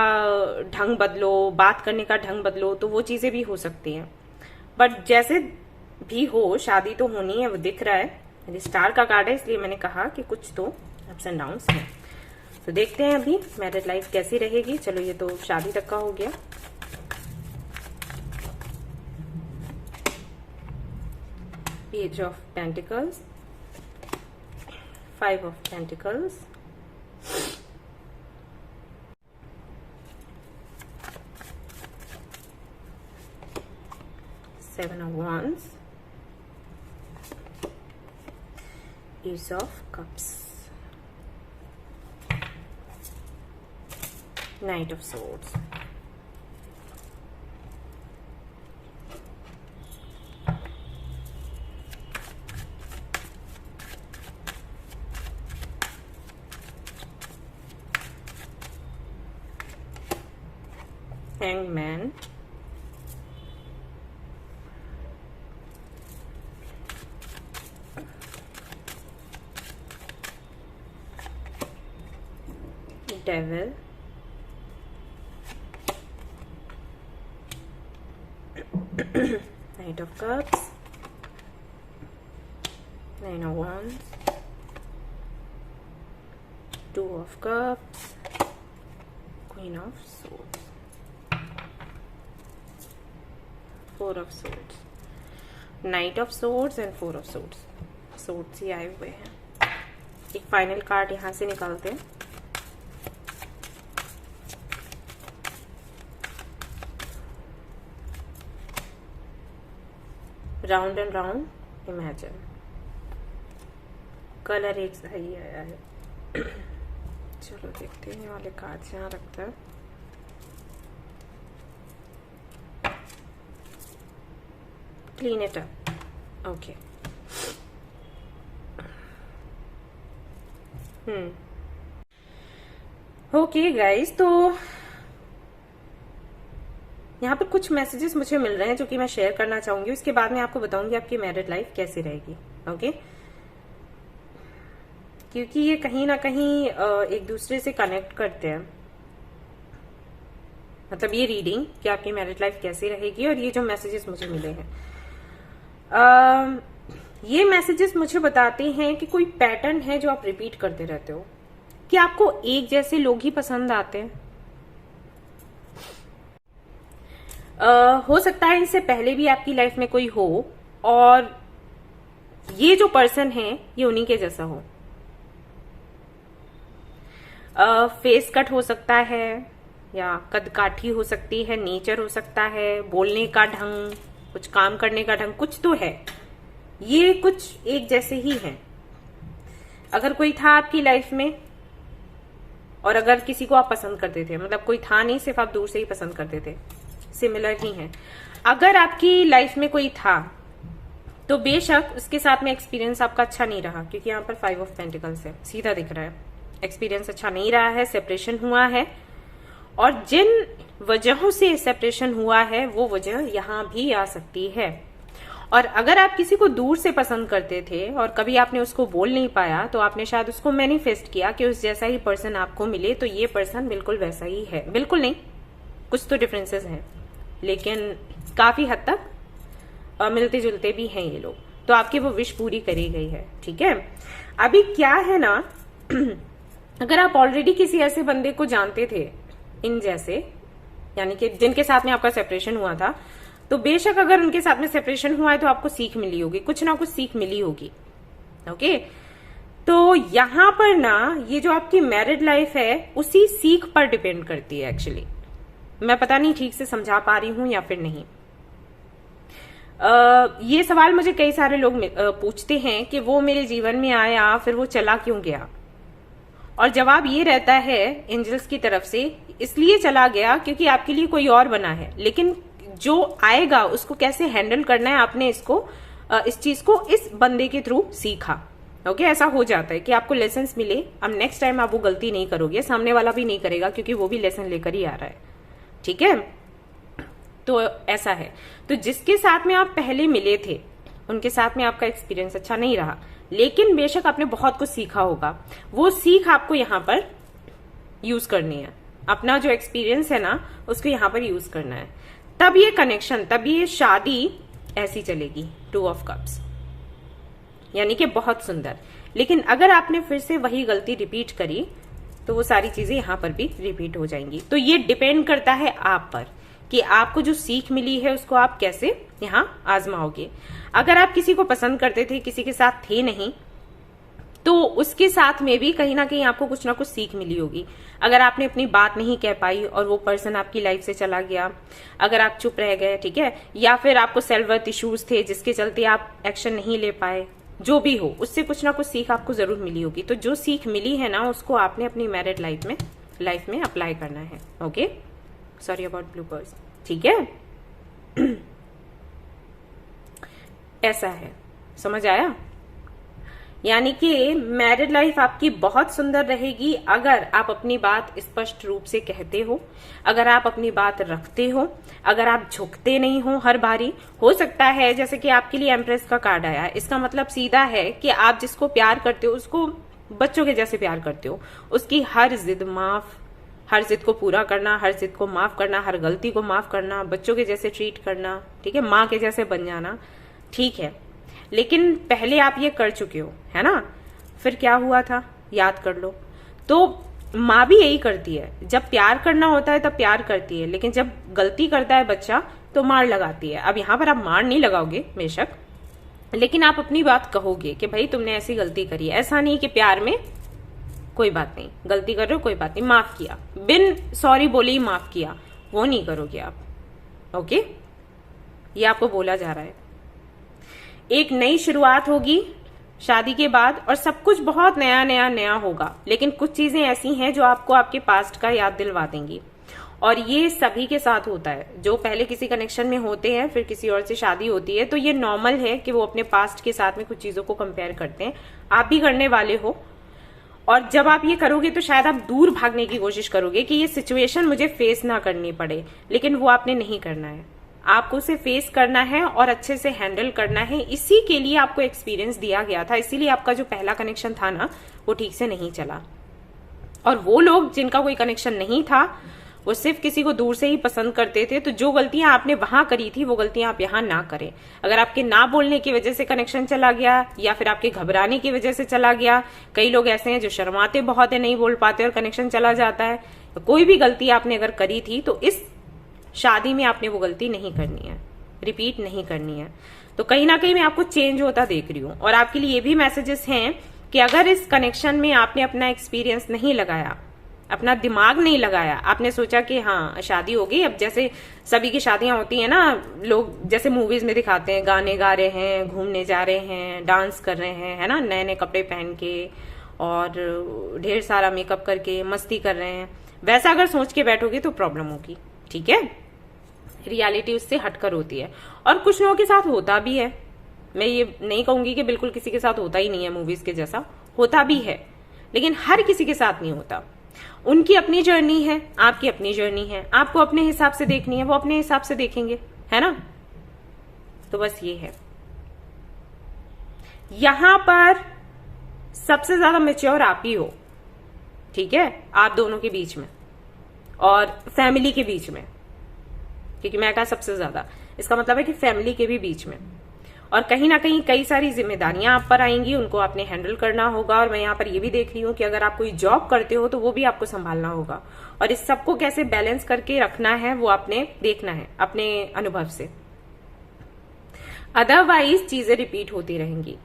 ढंग बदलो, बात करने का ढंग बदलो, तो वो चीजें भी हो सकती हैं। बट जैसे भी हो, शादी तो होनी है, वो दिख रहा है। स्टार का कार्ड है, इसलिए मैंने कहा कि कुछ तो अप्स एंड डाउन्स हैं। तो देखते हैं अभी मैरिड लाइफ कैसी रहेगी। चलो ये तो शादी तक का हो गया। Page of pentacles, 5 of Pentacles, Seven of Wands, Ace of Cups, Knight of Swords, Hanged Man, Devil, Knight of Cups, Nine of Wands, Two of Cups, Queen of Swords, Four of Swords, Knight of Swords and Four of Swords. Swords ही आए हुए हैं। एक final card यहाँ से निकालते हैं। Round and round imagine. Colour एक सही आया है। चलो देखते हैं ये वाले कार्ड्स यहाँ रखते हैं। Clean it up. Okay. Okay guys, तो यहाँ पे कुछ मैसेजेस मुझे मिल रहे हैं जो कि मैं शेयर करना चाहूंगी। उसके बाद मैं आपको बताऊंगी आपकी मैरिड लाइफ कैसी रहेगी। ओके, क्योंकि ये कहीं ना कहीं एक दूसरे से कनेक्ट करते हैं। मतलब ये रीडिंग कि आपकी मैरिड लाइफ कैसी रहेगी, और ये जो मैसेजेस मुझे मिले हैं, ये मैसेजेस मुझे बताते हैं कि कोई पैटर्न है जो आप रिपीट करते रहते हो, कि आपको एक जैसे लोग ही पसंद आते हैं। हो सकता है इससे पहले भी आपकी लाइफ में कोई हो, और ये जो पर्सन है ये उन्हीं के जैसा हो। फेस कट हो सकता है, या कदकाठी हो सकती है, नेचर हो सकता है, बोलने का ढंग, कुछ काम करने का ढंग, कुछ तो है, ये कुछ एक जैसे ही हैं। अगर कोई था आपकी लाइफ में, और अगर किसी को आप पसंद करते थे, मतलब कोई था नहीं, सिर्फ आप दूर से ही पसंद करते थे, सिमिलर ही हैं। अगर आपकी लाइफ में कोई था तो बेशक उसके साथ में एक्सपीरियंस आपका अच्छा नहीं रहा, क्योंकि यहाँ पर 5 ऑफ पेंटिकल्स है, सीधा दिख रहा है, एक्सपीरियंस अच्छा नहीं रहा है, सेपरेशन हुआ है, और जिन वजहों से सेपरेशन हुआ है वो वजह यहां भी आ सकती है। और अगर आप किसी को दूर से पसंद करते थे और कभी आपने उसको बोल नहीं पाया, तो आपने शायद उसको मैनिफेस्ट किया कि उस जैसा ही पर्सन आपको मिले, तो ये पर्सन बिल्कुल वैसा ही है। बिल्कुल नहीं, कुछ तो डिफरेंसेस हैं, लेकिन काफी हद तक मिलते जुलते भी हैं ये लोग। तो आपकी वो विश पूरी करी गई है, ठीक है। अभी क्या है ना, अगर आप ऑलरेडी किसी ऐसे बंदे को जानते थे, इन जैसे, यानी कि जिनके साथ में आपका सेपरेशन हुआ था, तो बेशक अगर उनके साथ में सेपरेशन हुआ है तो आपको सीख मिली होगी, कुछ ना कुछ सीख मिली होगी। ओके, तो यहां पर ना ये जो आपकी मैरिड लाइफ है उसी सीख पर डिपेंड करती है एक्चुअली। मैं पता नहीं ठीक से समझा पा रही हूं या फिर नहीं। ये सवाल मुझे कई सारे लोग पूछते हैं कि वो मेरे जीवन में आया फिर वो चला क्यों गया, और जवाब ये रहता है एंजल्स की तरफ से, इसलिए चला गया क्योंकि आपके लिए कोई और बना है, लेकिन जो आएगा उसको कैसे हैंडल करना है, आपने इसको इस चीज को इस बंदे के थ्रू सीखा। ओके, ऐसा हो जाता है कि आपको लेसन्स मिले, अब नेक्स्ट टाइम आप वो गलती नहीं करोगे, सामने वाला भी नहीं करेगा, क्योंकि वो भी लेसन लेकर ही आ रहा है, ठीक है। तो ऐसा है। तो जिसके साथ में आप पहले मिले थे उनके साथ में आपका एक्सपीरियंस अच्छा नहीं रहा, लेकिन बेशक आपने बहुत कुछ सीखा होगा, वो सीख आपको यहाँ पर यूज करनी है, अपना जो एक्सपीरियंस है ना उसको यहाँ पर यूज करना है, तब ये कनेक्शन, तब ये शादी ऐसी चलेगी। 2 ऑफ कप्स, यानी कि बहुत सुंदर। लेकिन अगर आपने फिर से वही गलती रिपीट करी तो वो सारी चीजें यहाँ पर भी रिपीट हो जाएंगी। तो ये डिपेंड करता है आप पर कि आपको जो सीख मिली है उसको आप कैसे यहाँ आजमाओगे। अगर आप किसी को पसंद करते थे, किसी के साथ थे नहीं, तो उसके साथ में भी कहीं ना कहीं आपको कुछ ना कुछ सीख मिली होगी। अगर आपने अपनी बात नहीं कह पाई और वो पर्सन आपकी लाइफ से चला गया, अगर आप चुप रह गए, ठीक है, या फिर आपको सेल्फ वर्थ इश्यूज थे जिसके चलते आप एक्शन नहीं ले पाए, जो भी हो, उससे कुछ ना कुछ सीख आपको जरूर मिली होगी। तो जो सीख मिली है ना उसको आपने अपनी मैरिड लाइफ में अप्लाई करना है। ओके, सॉरी अबाउट ब्लूपर्स, ठीक है। ऐसा है, समझ आया? यानी कि मैरिड लाइफ आपकी बहुत सुंदर रहेगी अगर आप अपनी बात स्पष्ट रूप से कहते हो, अगर आप अपनी बात रखते हो, अगर आप झुकते नहीं हो हर बारी। हो सकता है जैसे कि आपके लिए एम्प्रेस का कार्ड आया है, इसका मतलब सीधा है कि आप जिसको प्यार करते हो उसको बच्चों के जैसे प्यार करते हो, उसकी हर जिद को पूरा करना, हर जिद को माफ करना, हर गलती को माफ करना, बच्चों के जैसे ट्रीट करना, ठीक है, माँ के जैसे बन जाना, ठीक है। लेकिन पहले आप ये कर चुके हो, है ना। फिर क्या हुआ था याद कर लो। तो माँ भी यही करती है, जब प्यार करना होता है तब प्यार करती है, लेकिन जब गलती करता है बच्चा तो मार लगाती है। अब यहाँ पर आप मार नहीं लगाओगे बेशक, लेकिन आप अपनी बात कहोगे कि भाई तुमने ऐसी गलती करी है। ऐसा नहीं कि प्यार में कोई बात नहीं, गलती कर रहे हो कोई बात नहीं, माफ किया, बिन सॉरी बोले ही माफ किया, वो नहीं करोगे आप। ओके, ये आपको बोला जा रहा है। एक नई शुरुआत होगी शादी के बाद और सब कुछ बहुत नया होगा, लेकिन कुछ चीजें ऐसी हैं जो आपको आपके पास्ट का याद दिलवा देंगी। और ये सभी के साथ होता है, जो पहले किसी कनेक्शन में होते हैं फिर किसी और से शादी होती है, तो ये नॉर्मल है कि वो अपने पास्ट के साथ में कुछ चीजों को कंपेयर करते हैं। आप भी करने वाले हो, और जब आप ये करोगे तो शायद आप दूर भागने की कोशिश करोगे कि ये सिचुएशन मुझे फेस ना करनी पड़े, लेकिन वो आपने नहीं करना है। आपको उसे फेस करना है और अच्छे से हैंडल करना है। इसी के लिए आपको एक्सपीरियंस दिया गया था, इसीलिए आपका जो पहला कनेक्शन था ना वो ठीक से नहीं चला। और वो लोग जिनका कोई कनेक्शन नहीं था वो सिर्फ किसी को दूर से ही पसंद करते थे। तो जो गलतियां आपने वहां करी थी वो गलतियां आप यहाँ ना करें। अगर आपके ना बोलने की वजह से कनेक्शन चला गया या फिर आपके घबराने की वजह से चला गया, कई लोग ऐसे हैं जो शर्माते बहुत है, नहीं बोल पाते और कनेक्शन चला जाता है। तो कोई भी गलती आपने अगर करी थी तो इस शादी में आपने वो गलती नहीं करनी है, रिपीट नहीं करनी है। तो कहीं ना कहीं मैं आपको चेंज होता देख रही हूं। और आपके लिए ये भी मैसेजेस हैं कि अगर इस कनेक्शन में आपने अपना एक्सपीरियंस नहीं लगाया, अपना दिमाग नहीं लगाया, आपने सोचा कि हाँ शादी हो गई, अब जैसे सभी की शादियां होती है ना, लोग जैसे मूवीज में दिखाते हैं, गाने गा रहे हैं, घूमने जा रहे हैं, डांस कर रहे हैं, है ना, नए नए कपड़े पहन के और ढेर सारा मेकअप करके मस्ती कर रहे हैं, वैसा अगर सोच के बैठोगे तो प्रॉब्लम होगी। ठीक है, रियलिटी उससे हटकर होती है। और कुछ लोगों के साथ होता भी है, मैं ये नहीं कहूंगी कि बिल्कुल किसी के साथ होता ही नहीं है, मूवीज के जैसा होता भी है, लेकिन हर किसी के साथ नहीं होता। उनकी अपनी जर्नी है, आपकी अपनी जर्नी है, आपको अपने हिसाब से देखनी है, वो अपने हिसाब से देखेंगे, है ना। तो बस ये है, यहां पर सबसे ज्यादा मैच्योर आप ही हो। ठीक है, आप दोनों के बीच में और फैमिली के बीच में, क्योंकि मैं कहा सबसे ज्यादा, इसका मतलब है कि फैमिली के भी बीच में। और कहीं ना कहीं कई सारी जिम्मेदारियां आप पर आएंगी, उनको आपने हैंडल करना होगा। और मैं यहाँ पर ये भी देख रही हूँ कि अगर आप कोई जॉब करते हो तो वो भी आपको संभालना होगा, और इस सबको कैसे बैलेंस करके रखना है वो आपने देखना है अपने अनुभव से। अदरवाइज चीजें रिपीट होती रहेंगी।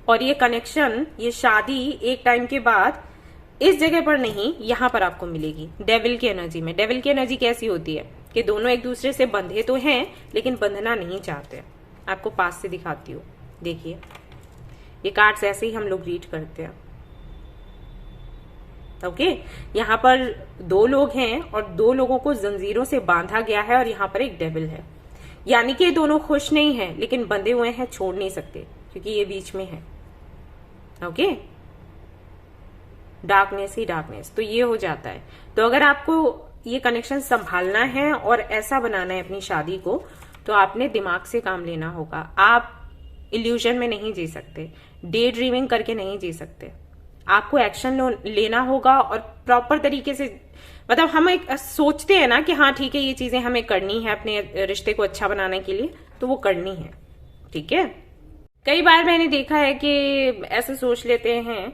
और ये कनेक्शन, ये शादी एक टाइम के बाद इस जगह पर नहीं, यहां पर आपको मिलेगी डेविल की एनर्जी में। डेविल की एनर्जी कैसी होती है कि दोनों एक दूसरे से बंधे तो हैं लेकिन बंधना नहीं चाहते। आपको पास से दिखाती हूँ, देखिए ये कार्ड्स ऐसे ही हम लोग रीड करते हैं। ओके, यहाँ पर दो लोग हैं और दो लोगों को जंजीरों से बांधा गया है, और यहाँ पर एक डेविल है, यानी कि दोनों खुश नहीं हैं लेकिन बंधे हुए हैं, छोड़ नहीं सकते क्योंकि ये बीच में है। ओके, डार्कनेस ही डार्कनेस, तो ये हो जाता है। तो अगर आपको ये कनेक्शन संभालना है और ऐसा बनाना है अपनी शादी को, तो आपने दिमाग से काम लेना होगा। आप इल्यूजन में नहीं जी सकते, डे ड्रीमिंग करके नहीं जी सकते। आपको एक्शन लेना होगा और प्रॉपर तरीके से, मतलब हम एक सोचते हैं ना कि हाँ ठीक है ये चीजें हमें करनी है अपने रिश्ते को अच्छा बनाने के लिए, तो वो करनी है। ठीक है, कई बार मैंने देखा है कि ऐसे सोच लेते हैं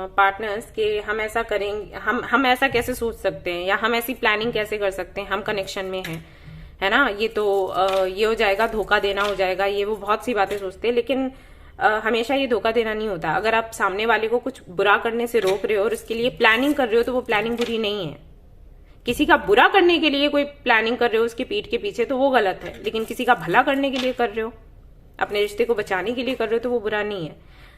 पार्टनर्स कि हम ऐसा करेंगे, हम ऐसा कैसे सोच सकते हैं, या हम ऐसी प्लानिंग कैसे कर सकते हैं, हम कनेक्शन में हैं, है ना, ये तो ये हो जाएगा, धोखा देना हो जाएगा, ये वो बहुत सी बातें सोचते हैं। लेकिन हमेशा ये धोखा देना नहीं होता। अगर आप सामने वाले को कुछ बुरा करने से रोक रहे हो और उसके लिए प्लानिंग कर रहे हो, तो वो प्लानिंग बुरी नहीं है। किसी का बुरा करने के लिए कोई प्लानिंग कर रहे हो उसकी पीठ के पीछे, तो वो गलत है। लेकिन किसी का भला करने के लिए कर रहे हो, अपने रिश्ते को बचाने के लिए कर रहे हो, तो वो बुरा नहीं है।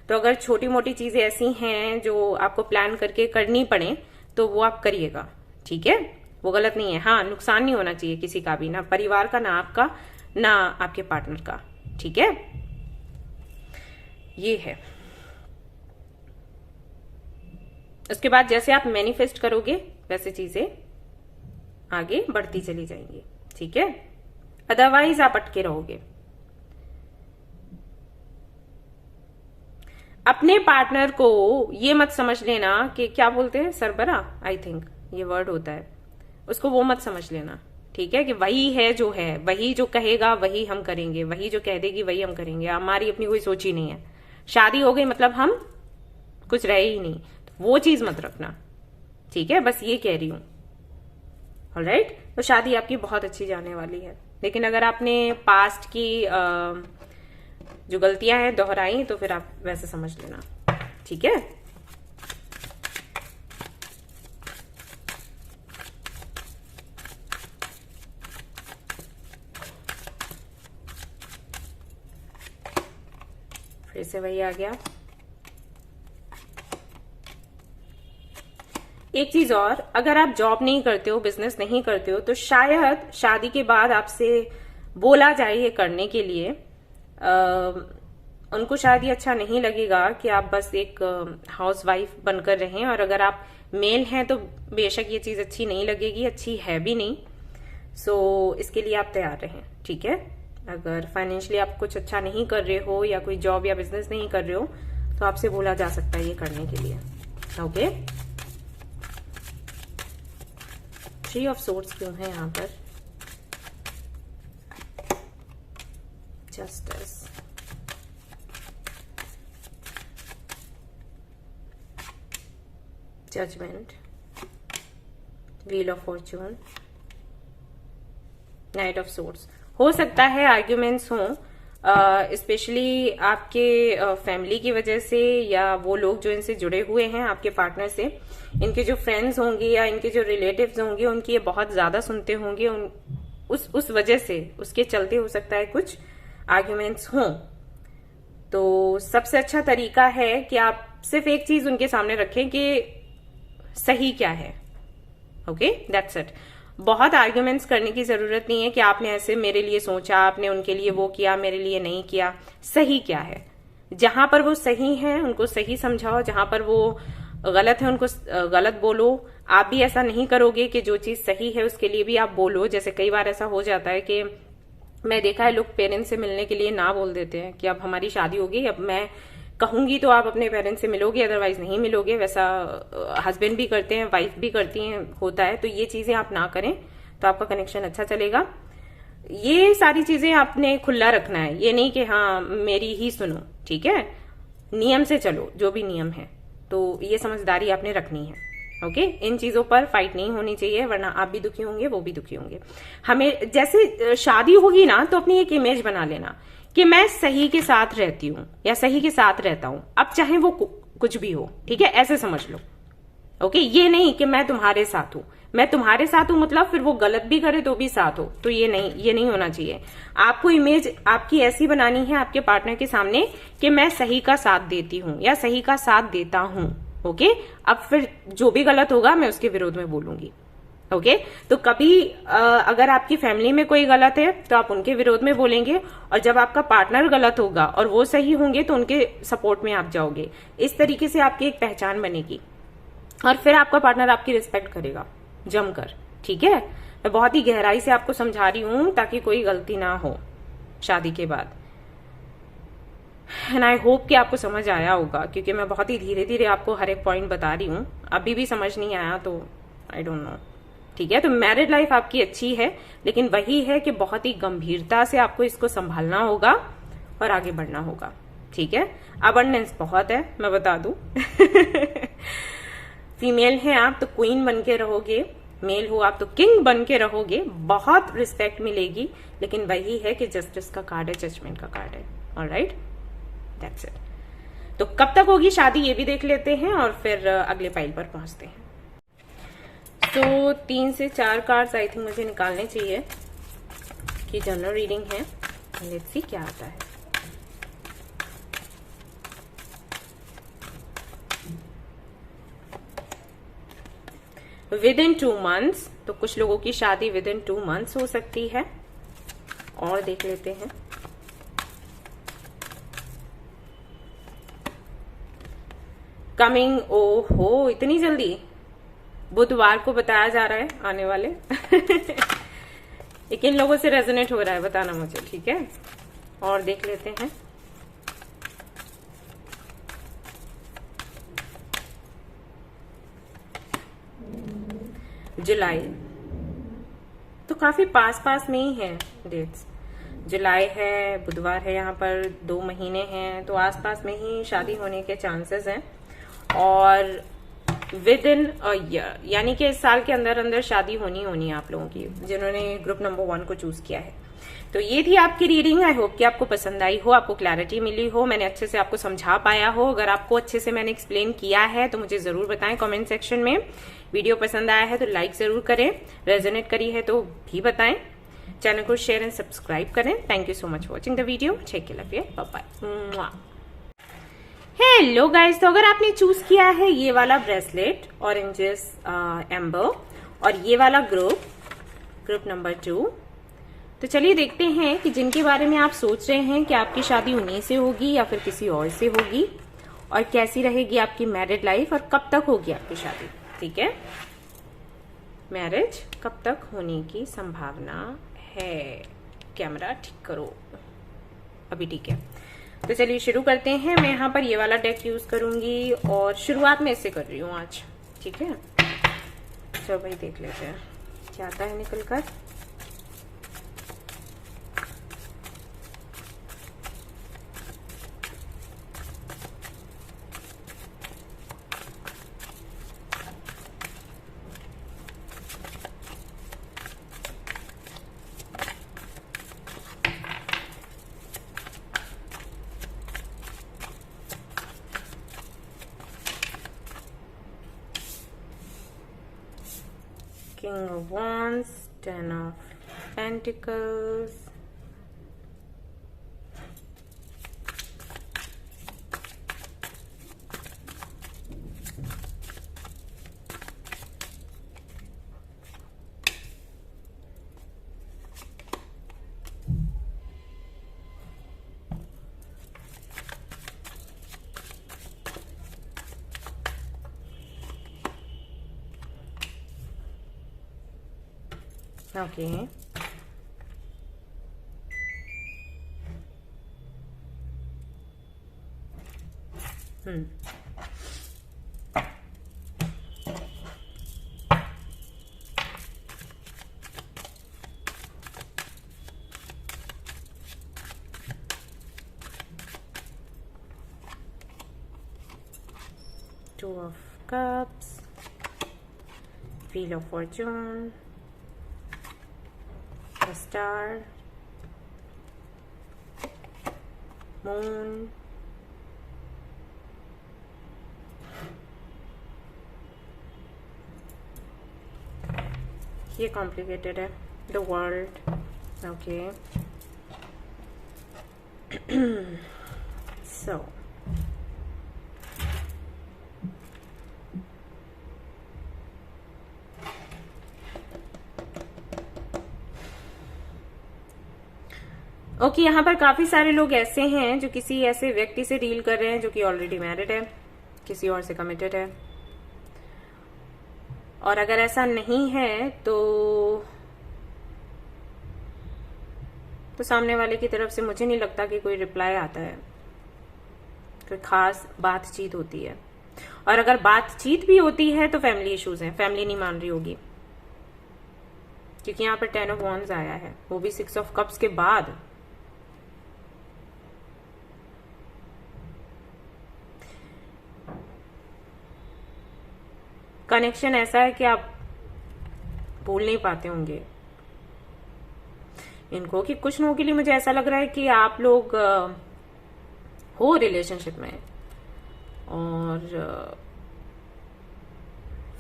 तो अगर छोटी मोटी चीजें ऐसी हैं जो आपको प्लान करके करनी पड़े, तो वो आप करिएगा। ठीक है, वो गलत नहीं है। हाँ, नुकसान नहीं होना चाहिए किसी का भी, ना परिवार का, ना आपका, ना आपके पार्टनर का। ठीक है, ये है। उसके बाद जैसे आप मैनिफेस्ट करोगे वैसे चीजें आगे बढ़ती चली जाएंगी। ठीक है, अदरवाइज आप अटके रहोगे। अपने पार्टनर को ये मत समझ लेना कि क्या बोलते हैं, सरबरा, आई थिंक ये वर्ड होता है, उसको वो मत समझ लेना। ठीक है, कि वही है जो है, वही जो कहेगा वही हम करेंगे, वही जो कह देगी वही हम करेंगे, हमारी अपनी कोई सोच ही नहीं है। शादी हो गई मतलब हम कुछ रहे ही नहीं, तो वो चीज मत रखना। ठीक है, बस ये कह रही हूं। ऑलराइट, तो शादी आपकी बहुत अच्छी जाने वाली है। लेकिन अगर आपने पास्ट की जो गलतियां हैं दोहराई, तो फिर आप वैसे समझ लेना। ठीक है, फिर से वही आ गया। एक चीज और, अगर आप जॉब नहीं करते हो, बिजनेस नहीं करते हो, तो शायद शादी के बाद आपसे बोला जाए ये करने के लिए, उनको शायद ये अच्छा नहीं लगेगा कि आप बस एक हाउसवाइफ बनकर रहें। और अगर आप मेल हैं तो बेशक ये चीज अच्छी नहीं लगेगी, अच्छी है भी नहीं। सो इसके लिए आप तैयार रहें। ठीक है, अगर फाइनेंशियली आप कुछ अच्छा नहीं कर रहे हो या कोई जॉब या बिजनेस नहीं कर रहे हो, तो आपसे बोला जा सकता है ये करने के लिए। ओके, 3 ऑफ सोर्ड्स क्यों है यहाँ पर? Justice, judgement, wheel of fortune, knight of swords. हो सकता है आर्ग्यूमेंट्स हों, स्पेशली आपके फैमिली की वजह से, या वो लोग जो इनसे जुड़े हुए हैं आपके पार्टनर से, इनके जो फ्रेंड्स होंगे या इनके जो रिलेटिव्स होंगे उनकी ये बहुत ज्यादा सुनते होंगे, उस वजह से, उसके चलते हो सकता है कुछ आर्ग्यूमेंट्स हों। तो सबसे अच्छा तरीका है कि आप सिर्फ एक चीज उनके सामने रखें कि सही क्या है। Okay, that's it. बहुत आर्ग्यूमेंट्स करने की जरूरत नहीं है कि आपने ऐसे मेरे लिए सोचा, आपने उनके लिए वो किया, मेरे लिए नहीं किया। सही क्या है? जहां पर वो सही है उनको सही समझाओ, जहां पर वो गलत है उनको गलत बोलो। आप भी ऐसा नहीं करोगे कि जो चीज सही है उसके लिए भी आप बोलो। जैसे कई बार ऐसा हो जाता है कि मैं देखा है लोग पेरेंट्स से मिलने के लिए ना बोल देते हैं कि अब हमारी शादी होगी, अब मैं कहूंगी तो आप अपने पेरेंट्स से मिलोगे, अदरवाइज नहीं मिलोगे। वैसा हस्बैंड भी करते हैं, वाइफ भी करती हैं, होता है। तो ये चीजें आप ना करें तो आपका कनेक्शन अच्छा चलेगा। ये सारी चीजें आपने खुला रखना है, ये नहीं कि हाँ मेरी ही सुनो, ठीक है? नियम से चलो, जो भी नियम है। तो ये समझदारी आपने रखनी है। ओके, इन चीजों पर फाइट नहीं होनी चाहिए, वरना आप भी दुखी होंगे, वो भी दुखी होंगे। हमें जैसे शादी होगी ना तो अपनी एक इमेज बना लेना कि मैं सही के साथ रहती हूँ या सही के साथ रहता हूं, अब चाहे वो कुछ भी हो, ठीक है? ऐसे समझ लो। ओके, ये नहीं कि मैं तुम्हारे साथ हूं, मैं तुम्हारे साथ हूं मतलब फिर वो गलत भी करे तो भी साथ हो, तो ये नहीं होना चाहिए। आपको इमेज आपकी ऐसी बनानी है आपके पार्टनर के सामने कि मैं सही का साथ देती हूँ या सही का साथ देता हूँ। ओके, अब फिर जो भी गलत होगा मैं उसके विरोध में बोलूंगी। ओके, तो कभी अगर आपकी फैमिली में कोई गलत है तो आप उनके विरोध में बोलेंगे, और जब आपका पार्टनर गलत होगा और वो सही होंगे तो उनके सपोर्ट में आप जाओगे। इस तरीके से आपकी एक पहचान बनेगी और फिर आपका पार्टनर आपकी रिस्पेक्ट करेगा जमकर, ठीक है? मैं बहुत ही गहराई से आपको समझा रही हूं ताकि कोई गलती ना हो शादी के बाद। एंड आई होप कि आपको समझ आया होगा, क्योंकि मैं बहुत ही धीरे धीरे आपको हर एक पॉइंट बता रही हूँ। अभी भी समझ नहीं आया तो आई डोंट नो, ठीक है? तो मैरिड लाइफ आपकी अच्छी है, लेकिन वही है कि बहुत ही गंभीरता से आपको इसको संभालना होगा और आगे बढ़ना होगा, ठीक है? अबंडेंस बहुत है, मैं बता दूं। फीमेल हैं आप तो क्वीन बन के रहोगे, मेल हो आप तो किंग बन के रहोगे, बहुत रिस्पेक्ट मिलेगी। लेकिन वही है कि जस्टिस का कार्ड है, जजमेंट का कार्ड है। Alright, that's it. तो कब तक होगी शादी ये भी देख लेते हैं और फिर अगले फाइल पर पहुंचते हैं। तो 3 से 4 कार्ड्स आई थिंक मुझे निकालने चाहिए कि जनरल रीडिंग है। लेट्स सी क्या आता है। विद इन 2 months, तो कुछ लोगों की शादी विद इन 2 months हो सकती है। और देख लेते हैं। कमिंग, ओहो इतनी जल्दी, बुधवार को बताया जा रहा है आने वाले। लेकिन लोगों से रेजोनेट हो रहा है, बताना मुझे, ठीक है? और देख लेते हैं। जुलाई, तो काफी पास पास में ही है डेट्स। जुलाई है, बुधवार है, यहाँ पर 2 महीने हैं, तो आसपास में ही शादी होने के चांसेस हैं। और विद इन अ ईयर, यानी कि इस साल के अंदर अंदर शादी होनी है आप लोगों की, जिन्होंने ग्रुप नंबर 1 को चूज किया है। तो ये थी आपकी रीडिंग। आई होप कि आपको पसंद आई हो, आपको क्लैरिटी मिली हो, मैंने अच्छे से आपको समझा पाया हो। अगर आपको अच्छे से मैंने एक्सप्लेन किया है तो मुझे जरूर बताएं कमेंट सेक्शन में। वीडियो पसंद आया है तो लाइक जरूर करें, रेजोनेट करी है तो भी बताएं। चैनल को शेयर एंड सब्सक्राइब करें। Thank you so much for watching the video. Take care, love you, bye bye. Hello guys, तो अगर आपने चूज किया है ये वाला ब्रेसलेट ऑरेंजेस एम्बर और ये वाला ग्रुप नंबर 2, तो चलिए देखते हैं कि जिनके बारे में आप सोच रहे हैं कि आपकी शादी उन्हीं से होगी या फिर किसी और से होगी, और कैसी रहेगी आपकी मैरिड लाइफ और कब तक होगी आपकी शादी, ठीक है? मैरिज कब तक होने की संभावना है? कैमरा ठीक करो, अभी ठीक है। तो चलिए शुरू करते हैं। मैं यहाँ पर ये वाला डेक यूज करूंगी और शुरुआत में इससे कर रही हूँ आज, ठीक है? चलो भाई देख लेते हैं। क्या आता है निकल कर। King of Wands, Ten of Pentacles, okay. Two of Cups, Wheel of Fortune, the Star, Moon, ये complicated है, the World, okay. So okay, यहाँ पर काफी सारे लोग ऐसे हैं जो किसी ऐसे व्यक्ति से डील कर रहे हैं जो कि ऑलरेडी मैरिड है, किसी और से कमिटेड है। और अगर ऐसा नहीं है तो सामने वाले की तरफ से मुझे नहीं लगता कि कोई रिप्लाई आता है, कोई खास बातचीत होती है। और अगर बातचीत भी होती है तो फैमिली इश्यूज हैं, फैमिली नहीं मान रही होगी, क्योंकि यहाँ पर 10 ऑफ वॉन्ड्स आया है, वो भी 6 ऑफ कप्स के बाद। कनेक्शन ऐसा है कि आप भूल नहीं पाते होंगे इनको, कि कुछ लोगों के लिए मुझे ऐसा लग रहा है कि आप लोग हो रिलेशनशिप में और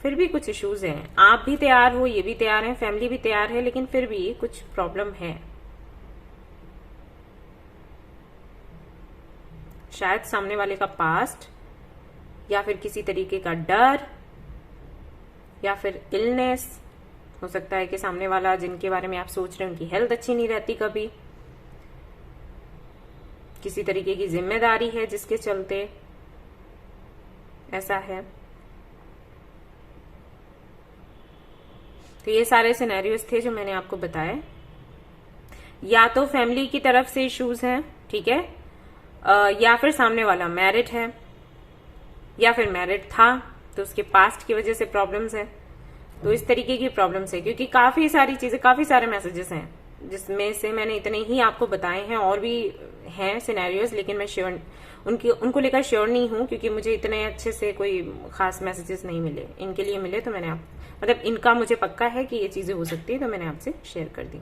फिर भी कुछ इश्यूज हैं। आप भी तैयार हो, ये भी तैयार है, फैमिली भी तैयार है, लेकिन फिर भी कुछ प्रॉब्लम है। शायद सामने वाले का पास्ट, या फिर किसी तरीके का डर, या फिर इलनेस। हो सकता है कि सामने वाला जिनके बारे में आप सोच रहे हैं उनकी हेल्थ अच्छी नहीं रहती, कभी किसी तरीके की जिम्मेदारी है जिसके चलते ऐसा है। तो ये सारे सिनेरियोज थे जो मैंने आपको बताए। या तो फैमिली की तरफ से इश्यूज हैं, ठीक है, या फिर सामने वाला मैरिड है, या फिर मैरिड था तो उसके पास्ट की वजह से प्रॉब्लम्स है। तो इस तरीके की प्रॉब्लम्स है, क्योंकि काफी सारी चीजें, काफी सारे मैसेजेस हैं जिसमें से मैंने इतने ही आपको बताए हैं। और भी हैं सिनेरियोज, लेकिन मैं श्योर उनको लेकर श्योर नहीं हूं, क्योंकि मुझे इतने अच्छे से कोई खास मैसेजेस नहीं मिले। इनके लिए मिले तो मैंने मतलब इनका मुझे पक्का है कि ये चीजें हो सकती है, तो मैंने आपसे शेयर कर दी,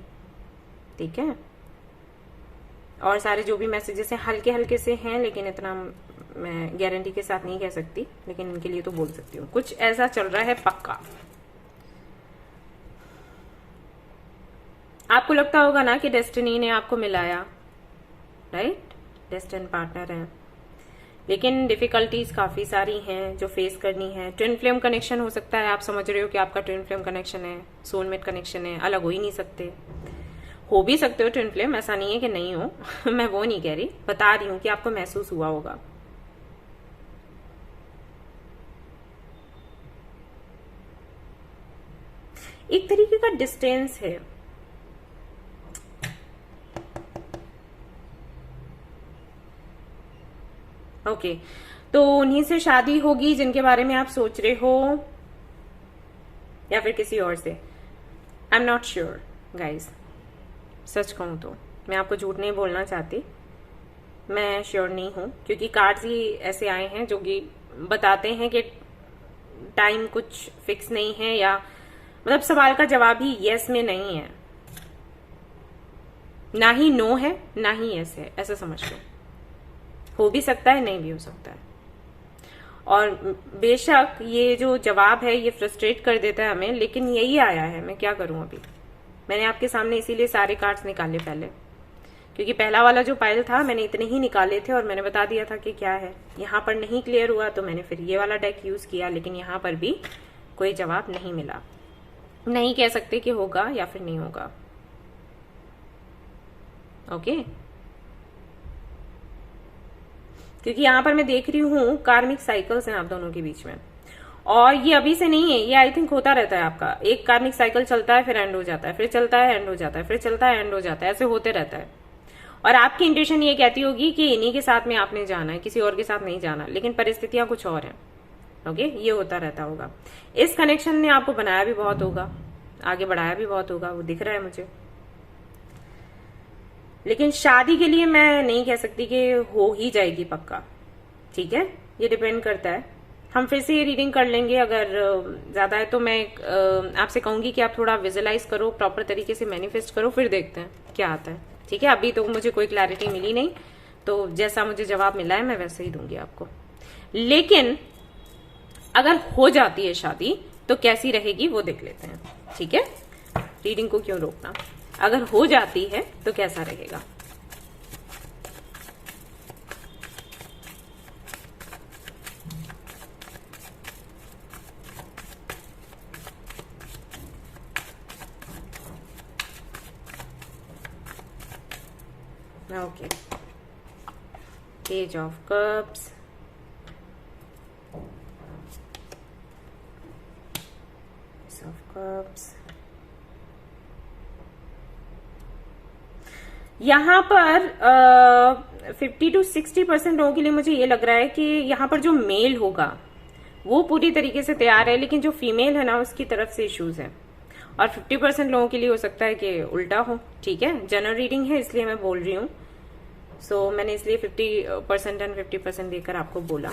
ठीक है। और सारे जो भी मैसेजेस हैं हल्के हल्के से हैं, लेकिन इतना मैं गारंटी के साथ नहीं कह सकती, लेकिन इनके लिए तो बोल सकती हूँ कुछ ऐसा चल रहा है पक्का। आपको लगता होगा ना कि डेस्टिनी ने आपको मिलाया, राइट, डेस्टिन पार्टनर है, लेकिन डिफिकल्टीज काफी सारी हैं जो फेस करनी है। ट्विन फ्लेम कनेक्शन हो सकता है, आप समझ रहे हो कि आपका ट्विन फ्लेम कनेक्शन है, सोलमेट कनेक्शन है, अलग हो ही नहीं सकते। हो भी सकते हो ट्विन फ्लेम, ऐसा नहीं है कि नहीं हो मैं वो नहीं कह रही, बता रही हूं कि आपको महसूस हुआ होगा। एक तरीके का डिस्टेंस है, ओके। तो उन्हीं से शादी होगी जिनके बारे में आप सोच रहे हो, या फिर किसी और से। I am not sure guys, सच कहूँ तो मैं आपको झूठ नहीं बोलना चाहती, मैं श्योर नहीं हूँ, क्योंकि कार्ड्स ही ऐसे आए हैं जो कि बताते हैं कि टाइम कुछ फिक्स नहीं है, या मतलब सवाल का जवाब ही यस में नहीं है, ना ही नो है ना ही यस है, ऐसा समझ लो। हो भी सकता है, नहीं भी हो सकता है। और बेशक ये जो जवाब है ये फ्रस्ट्रेट कर देता है हमें, लेकिन यही आया है, मैं क्या करूं अभी। मैंने आपके सामने इसीलिए सारे कार्ड्स निकाले पहले, क्योंकि पहला वाला जो पाइल था मैंने इतने ही निकाले थे और मैंने बता दिया था कि क्या है। यहाँ पर नहीं क्लियर हुआ तो मैंने फिर ये वाला डेक यूज किया, लेकिन यहाँ पर भी कोई जवाब नहीं मिला। नहीं कह सकते कि होगा या फिर नहीं होगा। ओके, क्योंकि यहां पर मैं देख रही हूं कार्मिक साइकिल्स हैं आप दोनों के बीच में, और ये अभी से नहीं है, ये आई थिंक होता रहता है आपका। एक कार्मिक साइकिल चलता है, फिर एंड हो जाता है, फिर चलता है, एंड हो जाता है, फिर चलता है, एंड हो जाता है, ऐसे होते रहता है। और आपकी इंट्यूशन ये कहती होगी कि इन्हीं के साथ में आपने जाना है, किसी और के साथ नहीं जाना, लेकिन परिस्थितियां कुछ और हैं। ओके, ये होता रहता होगा। इस कनेक्शन ने आपको बनाया भी बहुत होगा, आगे बढ़ाया भी बहुत होगा, वो दिख रहा है मुझे। लेकिन शादी के लिए मैं नहीं कह सकती कि हो ही जाएगी पक्का, ठीक है, ये डिपेंड करता है। हम फिर से ये रीडिंग कर लेंगे, अगर ज्यादा है तो मैं आपसे कहूंगी कि आप थोड़ा विजुअलाइज करो, प्रॉपर तरीके से मैनिफेस्ट करो, फिर देखते हैं क्या आता है। ठीक है, अभी तो मुझे कोई क्लैरिटी मिली नहीं, तो जैसा मुझे जवाब मिला है मैं वैसे ही दूंगी आपको। लेकिन अगर हो जाती है शादी तो कैसी रहेगी वो देख लेते हैं, ठीक है। रीडिंग को क्यों रोकना, अगर हो जाती है तो कैसा रहेगा। Okay, page of cups, of cups. यहाँ पर 50 to 60% लोगों के लिए मुझे ये लग रहा है कि यहाँ पर जो मेल होगा वो पूरी तरीके से तैयार है, लेकिन जो फीमेल है ना उसकी तरफ से इश्यूज है। और 50% लोगों के लिए हो सकता है कि उल्टा हो, ठीक है। जनरल रीडिंग है इसलिए मैं बोल रही हूँ, सो मैंने इसलिए 50% एंड 50% देकर आपको बोला।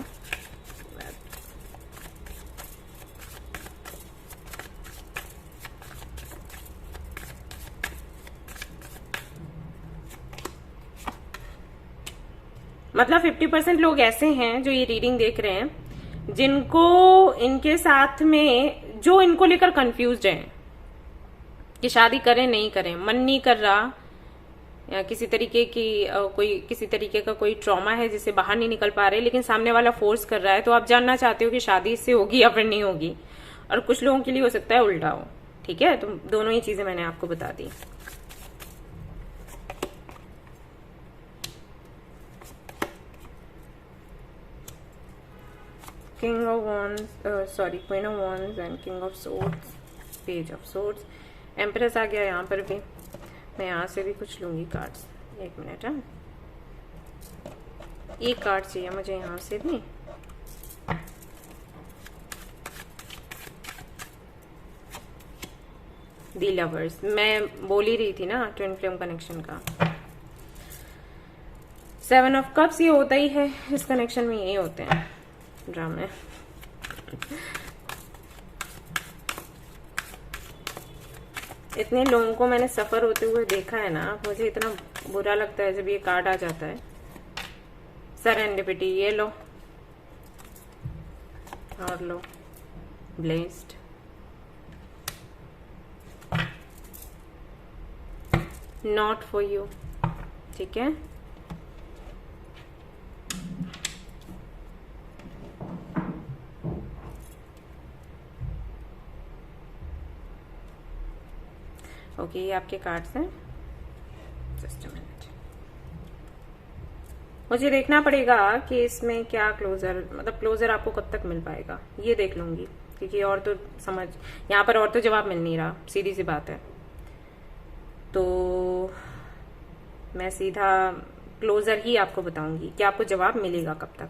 मतलब 50% लोग ऐसे हैं जो ये रीडिंग देख रहे हैं, जिनको इनके साथ में जो इनको लेकर कंफ्यूज्ड हैं कि शादी करें नहीं करें, मन नहीं कर रहा, या किसी तरीके की किसी तरीके का कोई ट्रॉमा है जिससे बाहर नहीं निकल पा रहे, लेकिन सामने वाला फोर्स कर रहा है, तो आप जानना चाहते हो कि शादी इससे होगी या फिर नहीं होगी। और कुछ लोगों के लिए हो सकता है उल्टा हो, ठीक है। तो दोनों ही चीजें मैंने आपको बता दी। King of Wands, Queen of Wands and King of Swords, Page of Swords, Empress आ गया यहाँ पर भी। मैं यहाँ से भी कुछ लूंगी कार्ड्स, एक मिनट। हाँ, एक कार्ड चाहिए मुझे यहाँ से भी। दी लवर्स, मैं बोल ही रही थी ना ट्विन फ्लेम कनेक्शन का। 7 ऑफ कप्स, ये होता ही है इस कनेक्शन में, यही होते हैं ड्रामे। इतने लोगों को मैंने सफर होते हुए देखा है ना, मुझे इतना बुरा लगता है जब ये कार्ड आ जाता है। सेरेंडिपिटी, ये लो और लो, ब्लेस्ड, नॉट फॉर यू, ठीक है। ओके, ये आपके कार्ड्स हैं। जस्ट अ मिनट, मुझे देखना पड़ेगा कि इसमें क्या क्लोजर, मतलब क्लोजर आपको कब तक मिल पाएगा, ये देख लूंगी, क्योंकि और तो समझ यहाँ पर और तो जवाब मिल नहीं रहा, सीधी सी बात है। तो मैं सीधा क्लोजर ही आपको बताऊंगी कि आपको जवाब मिलेगा कब तक।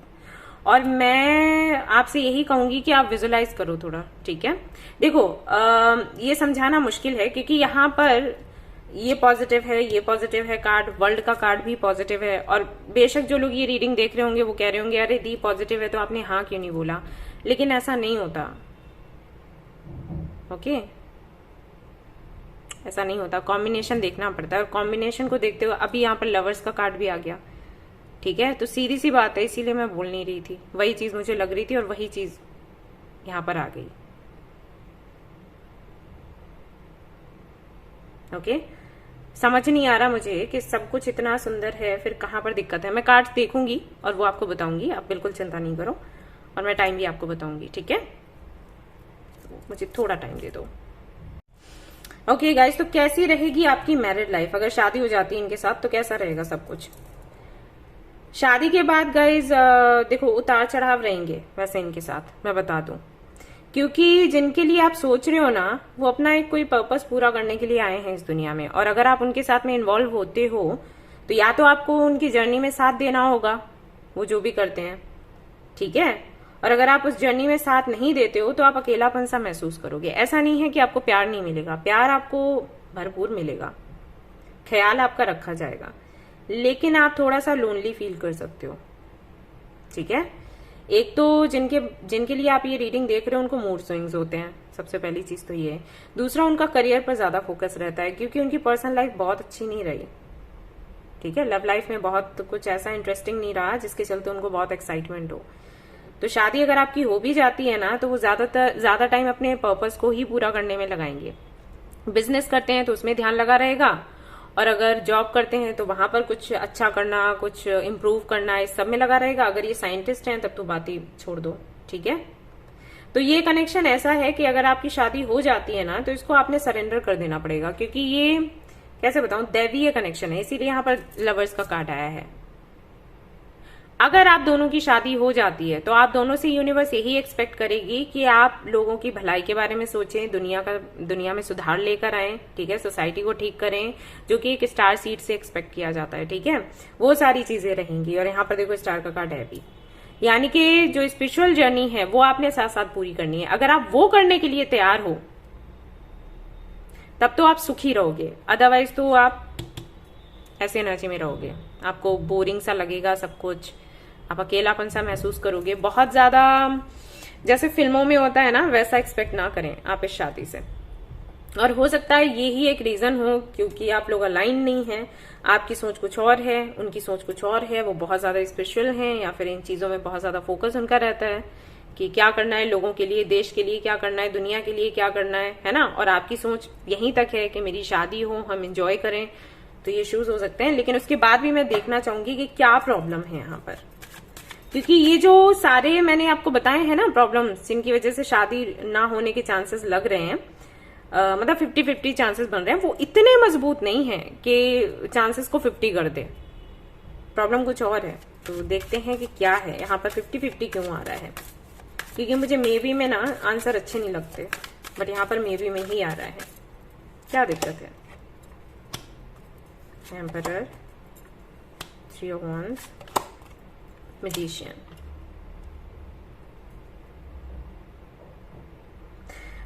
और मैं आपसे यही कहूंगी कि आप विजुलाइज करो थोड़ा, ठीक है। देखो ये समझाना मुश्किल है क्योंकि यहाँ पर ये पॉजिटिव है, ये पॉजिटिव है कार्ड, वर्ल्ड का कार्ड भी पॉजिटिव है, और बेशक जो लोग ये रीडिंग देख रहे होंगे वो कह रहे होंगे अरे दी पॉजिटिव है तो आपने हाँ क्यों नहीं बोला, लेकिन ऐसा नहीं होता। ओके, ऐसा नहीं होता, कॉम्बिनेशन देखना पड़ता है, और कॉम्बिनेशन को देखते हुए अभी यहाँ पर लवर्स का कार्ड भी आ गया, ठीक है। तो सीधी सी बात है, इसीलिए मैं बोल नहीं रही थी, वही चीज मुझे लग रही थी और वही चीज यहां पर आ गई। ओके, समझ नहीं आ रहा मुझे कि सब कुछ इतना सुंदर है, फिर कहां पर दिक्कत है। मैं कार्ड्स देखूंगी और वो आपको बताऊंगी, आप बिल्कुल चिंता नहीं करो, और मैं टाइम भी आपको बताऊंगी, ठीक है। मुझे थोड़ा टाइम दे दो। ओके गाइस, तो कैसी रहेगी आपकी मैरिड लाइफ? अगर शादी हो जाती है इनके साथ तो कैसा रहेगा सब कुछ? शादी के बाद गाइज देखो उतार चढ़ाव रहेंगे वैसे इनके साथ, मैं बता दूं, क्योंकि जिनके लिए आप सोच रहे हो ना वो अपना एक कोई पर्पस पूरा करने के लिए आए हैं इस दुनिया में, और अगर आप उनके साथ में इन्वॉल्व होते हो तो या तो आपको उनकी जर्नी में साथ देना होगा, वो जो भी करते हैं, ठीक है। और अगर आप उस जर्नी में साथ नहीं देते हो तो आप अकेलापन सा महसूस करोगे। ऐसा नहीं है कि आपको प्यार नहीं मिलेगा, प्यार आपको भरपूर मिलेगा, ख्याल आपका रखा जाएगा, लेकिन आप थोड़ा सा लोनली फील कर सकते हो, ठीक है। एक तो जिनके लिए आप ये रीडिंग देख रहे हो उनको मूड स्विंग्स होते हैं, सबसे पहली चीज तो ये है। दूसरा, उनका करियर पर ज्यादा फोकस रहता है क्योंकि उनकी पर्सनल लाइफ बहुत अच्छी नहीं रही, ठीक है। लव लाइफ में बहुत कुछ ऐसा इंटरेस्टिंग नहीं रहा जिसके चलते उनको बहुत एक्साइटमेंट हो। तो शादी अगर आपकी हो भी जाती है ना तो वो ज्यादा टाइम अपने पर्पस को ही पूरा करने में लगाएंगे। बिजनेस करते हैं तो उसमें ध्यान लगा रहेगा, और अगर जॉब करते हैं तो वहां पर कुछ अच्छा करना, कुछ इम्प्रूव करना, इस सब में लगा रहेगा। अगर ये साइंटिस्ट हैं तब तो बात ही छोड़ दो, ठीक है। तो ये कनेक्शन ऐसा है कि अगर आपकी शादी हो जाती है ना तो इसको आपने सरेंडर कर देना पड़ेगा, क्योंकि ये कैसे बताऊं, दैवीय कनेक्शन है, इसीलिए यहाँ पर लवर्स का कार्ड आया है। अगर आप दोनों की शादी हो जाती है तो आप दोनों से यूनिवर्स यही एक्सपेक्ट करेगी कि आप लोगों की भलाई के बारे में सोचें, दुनिया में सुधार लेकर आए, ठीक है, सोसाइटी को ठीक करें, जो कि एक स्टार सीड से एक्सपेक्ट किया जाता है, ठीक है। वो सारी चीजें रहेंगी, और यहाँ पर देखो स्टार का कार्ड है भी, यानी कि जो स्पिरिचुअल जर्नी है वो आपने साथ साथ पूरी करनी है। अगर आप वो करने के लिए तैयार हो तब तो आप सुखी रहोगे, अदरवाइज तो आप ऐसे एनर्जी में रहोगे, आपको बोरिंग सा लगेगा सब कुछ, आप अकेलापन सा महसूस करोगे, बहुत ज्यादा जैसे फिल्मों में होता है ना वैसा एक्सपेक्ट ना करें आप इस शादी से। और हो सकता है ये ही एक रीजन हो क्योंकि आप लोग अलाइन नहीं हैं, आपकी सोच कुछ और है, उनकी सोच कुछ और है, वो बहुत ज्यादा स्पिरिचुअल हैं या फिर इन चीजों में बहुत ज्यादा फोकस उनका रहता है कि क्या करना है लोगों के लिए, देश के लिए क्या करना है, दुनिया के लिए क्या करना है ना। और आपकी सोच यहीं तक है कि मेरी शादी हो, हम इंजॉय करें, तो ये इश्यूज हो सकते हैं। लेकिन उसके बाद भी मैं देखना चाहूंगी कि क्या प्रॉब्लम है यहाँ पर, क्योंकि ये जो सारे मैंने आपको बताए हैं ना प्रॉब्लम्स जिनकी वजह से शादी ना होने के चांसेस लग रहे हैं, मतलब 50-50 चांसेस बन रहे हैं, वो इतने मजबूत नहीं है कि चांसेस को 50 कर दे। प्रॉब्लम कुछ और है, तो देखते हैं कि क्या है यहाँ पर 50-50 क्यों आ रहा है। क्योंकि मुझे मे बी में ना आंसर अच्छे नहीं लगते, बट यहाँ पर मे बी में ही आ रहा है, क्या दिक्कत है। Emperor, 3 of Wands, magician.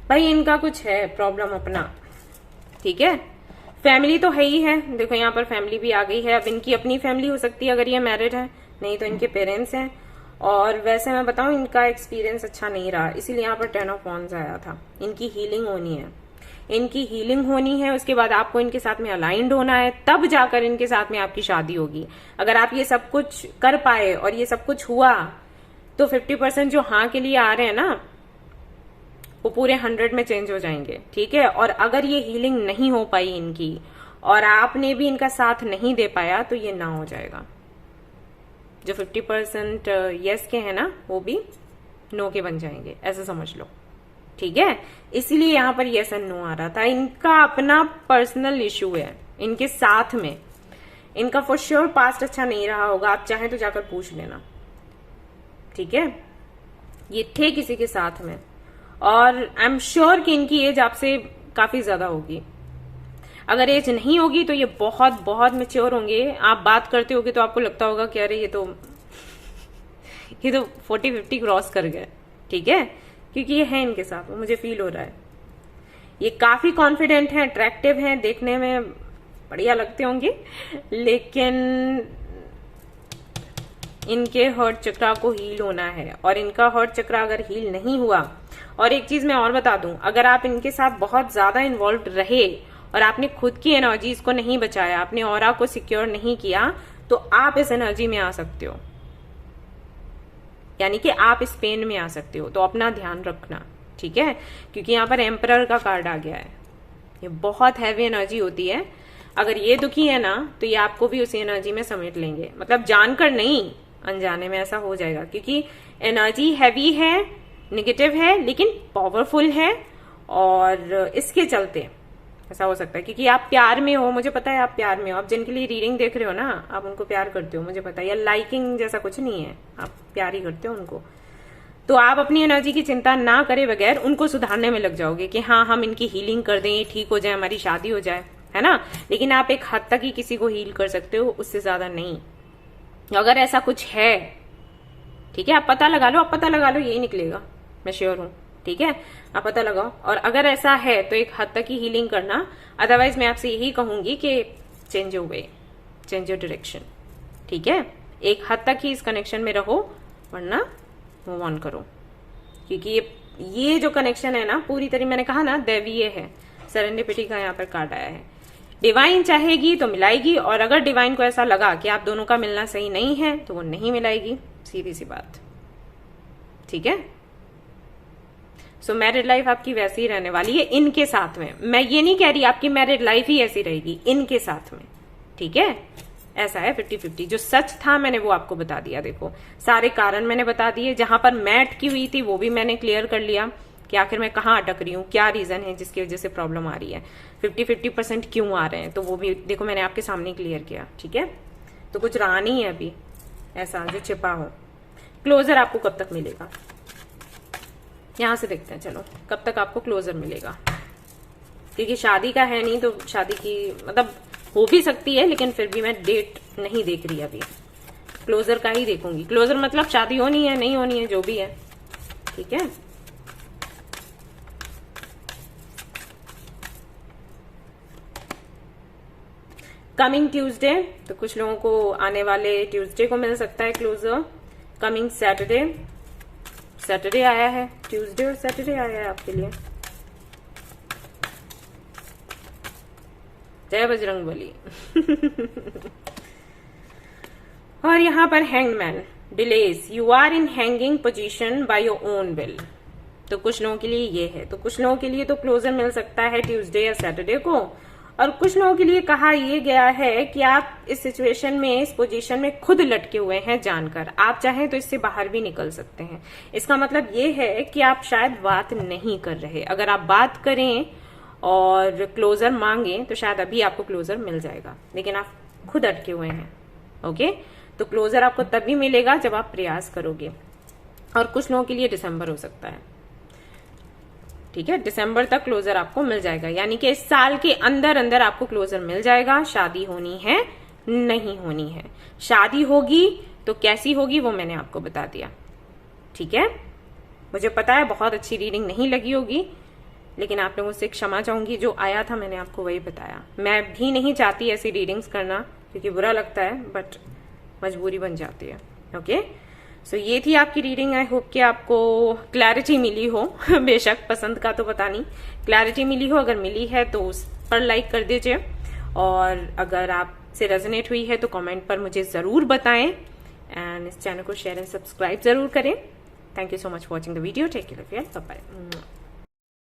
भाई इनका कुछ है प्रॉब्लम अपना, ठीक है। फैमिली तो है ही है, देखो यहाँ पर फैमिली भी आ गई है। अब इनकी अपनी फैमिली हो सकती है अगर ये मैरिड है, नहीं तो इनके पेरेंट्स हैं। और वैसे मैं बताऊं इनका एक्सपीरियंस अच्छा नहीं रहा, इसीलिए यहाँ पर 10 of Wands आया था। इनकी हीलिंग होनी है, इनकी हीलिंग होनी है, उसके बाद आपको इनके साथ में अलाइंड होना है, तब जाकर इनके साथ में आपकी शादी होगी। अगर आप ये सब कुछ कर पाए और ये सब कुछ हुआ तो 50% जो हाँ के लिए आ रहे हैं ना वो पूरे 100 में चेंज हो जाएंगे, ठीक है। और अगर ये हीलिंग नहीं हो पाई इनकी और आपने भी इनका साथ नहीं दे पाया तो ये ना हो जाएगा। जो 50% यस के हैं ना वो भी नो के बन जाएंगे, ऐसा समझ लो, ठीक है। इसीलिए यहाँ पर यस एंड नो आ रहा था। इनका अपना पर्सनल इशू है इनके साथ में, इनका फॉर श्योर पास्ट अच्छा नहीं रहा होगा, आप चाहें तो जाकर पूछ लेना, ठीक है। ये थे किसी के साथ में, और आई एम श्योर कि इनकी एज आपसे काफी ज्यादा होगी। अगर एज नहीं होगी तो ये बहुत बहुत मैच्योर होंगे। आप बात करते होगे तो आपको लगता होगा कि अरे ये तो ये तो 40-50 क्रॉस कर गए, ठीक है, क्योंकि ये है इनके साथ, वो मुझे फील हो रहा है। ये काफी कॉन्फिडेंट हैं, अट्रैक्टिव हैं, देखने में बढ़िया लगते होंगे, लेकिन इनके हर्ट चक्रा को हील होना है, और इनका हर्ट चक्रा अगर हील नहीं हुआ, और एक चीज मैं और बता दूं, अगर आप इनके साथ बहुत ज्यादा इन्वॉल्व रहे और आपने खुद की एनर्जीज को नहीं बचाया, आपने ऑरा को सिक्योर नहीं किया, तो आप इस एनर्जी में आ सकते हो, यानी कि आप इस पेन में आ सकते हो। तो अपना ध्यान रखना, ठीक है, क्योंकि यहाँ पर एम्परर का कार्ड आ गया है। ये बहुत हैवी एनर्जी होती है। अगर ये दुखी है ना, तो ये आपको भी उसी एनर्जी में समेट लेंगे, मतलब जानकर नहीं, अनजाने में ऐसा हो जाएगा, क्योंकि एनर्जी हैवी है, नेगेटिव है, लेकिन पावरफुल है, और इसके चलते ऐसा हो सकता है। क्योंकि आप प्यार में हो, मुझे पता है आप प्यार में हो, आप जिनके लिए रीडिंग देख रहे हो ना, आप उनको प्यार करते हो, मुझे पता है, या लाइकिंग जैसा कुछ नहीं है, आप प्यार ही करते हो उनको। तो आप अपनी एनर्जी की चिंता ना करे बगैर उनको सुधारने में लग जाओगे कि हाँ, हम इनकी हीलिंग कर दें, ठीक हो जाए, हमारी शादी हो जाए, है ना। लेकिन आप एक हद तक ही किसी को हील कर सकते हो, उससे ज्यादा नहीं। अगर ऐसा कुछ है, ठीक है, आप पता लगा लो, यही निकलेगा, मैं श्योर हूं, ठीक है, आप पता लगाओ। और अगर ऐसा है तो एक हद तक ही हीलिंग करना, अदरवाइज मैं आपसे यही कहूंगी कि change your way, change your direction, ठीक है, एक हद तक ही इस कनेक्शन में रहो, वरना मूव ऑन करो। क्योंकि ये जो कनेक्शन है ना, पूरी तरह मैंने कहा ना, दैवीय है, सेरेंडिपिटी का यहाँ पर कार्ड आया है। डिवाइन चाहेगी तो मिलाएगी, और अगर डिवाइन को ऐसा लगा कि आप दोनों का मिलना सही नहीं है, तो वो नहीं मिलाएगी, सीधी सी बात, ठीक है। सो मैरिड लाइफ आपकी वैसी ही रहने वाली है इनके साथ में। मैं ये नहीं कह रही आपकी मैरिड लाइफ ही ऐसी रहेगी, इनके साथ में, ठीक है। ऐसा है 50-50। जो सच था मैंने वो आपको बता दिया, देखो सारे कारण मैंने बता दिए, जहां पर मैं अटकी हुई थी वो भी मैंने क्लियर कर लिया कि आखिर मैं कहाँ अटक रही हूँ, क्या रीजन है जिसकी वजह से प्रॉब्लम आ रही है, 50-50% क्यों आ रहे हैं, तो वो भी देखो मैंने आपके सामने क्लियर किया, ठीक है। तो कुछ रहा नहीं है अभी ऐसा जो छिपा हो। क्लोजर आपको कब तक मिलेगा, यहां से देखते हैं, चलो कब तक आपको क्लोजर मिलेगा। क्योंकि शादी का है नहीं, तो शादी की मतलब हो भी सकती है, लेकिन फिर भी मैं डेट नहीं देख रही अभी, क्लोजर का ही देखूंगी। क्लोजर मतलब शादी होनी है नहीं होनी है, जो भी है, ठीक है। कमिंग ट्यूसडे, तो कुछ लोगों को आने वाले ट्यूसडे को मिल सकता है क्लोजर। कमिंग सैटरडे आया है, ट्यूसडे और सैटरडे आया है आपके लिए। जय बजरंगबली। और यहां पर hanged man, delays, you are in hanging position by your own will. तो कुछ लोगों के लिए ये है, तो कुछ लोगों के लिए तो क्लोजर मिल सकता है ट्यूसडे या सैटरडे को, और कुछ लोगों के लिए कहा यह गया है कि आप इस सिचुएशन में, इस पोजीशन में खुद लटके हुए हैं जानकर, आप चाहें तो इससे बाहर भी निकल सकते हैं। इसका मतलब ये है कि आप शायद बात नहीं कर रहे, अगर आप बात करें और क्लोजर मांगे तो शायद अभी आपको क्लोजर मिल जाएगा, लेकिन आप खुद अटके हुए हैं, ओके। तो क्लोजर आपको तभी मिलेगा जब आप प्रयास करोगे। और कुछ लोगों के लिए दिसंबर हो सकता है, ठीक है, दिसंबर तक क्लोजर आपको मिल जाएगा, यानी कि इस साल के अंदर अंदर आपको क्लोजर मिल जाएगा। शादी होनी है नहीं होनी है, शादी होगी तो कैसी होगी वो मैंने आपको बता दिया, ठीक है। मुझे पता है बहुत अच्छी रीडिंग नहीं लगी होगी, लेकिन आप लोगों से क्षमा चाहूंगी, जो आया था मैंने आपको वही बताया। मैं भी नहीं चाहती ऐसी रीडिंग्स करना, क्योंकि बुरा लगता है, बट मजबूरी बन जाती है, ओके। सो ये थी आपकी रीडिंग। आई होप कि आपको क्लैरिटी मिली हो। बेशक पसंद का तो पता नहीं, क्लैरिटी मिली हो, अगर मिली है तो उस पर लाइक कर दीजिए, और अगर आपसे रेजोनेट हुई है तो कमेंट पर मुझे जरूर बताएं, एंड इस चैनल को शेयर एंड सब्सक्राइब जरूर करें। Thank you so much for watching the video. Take care, bye bye.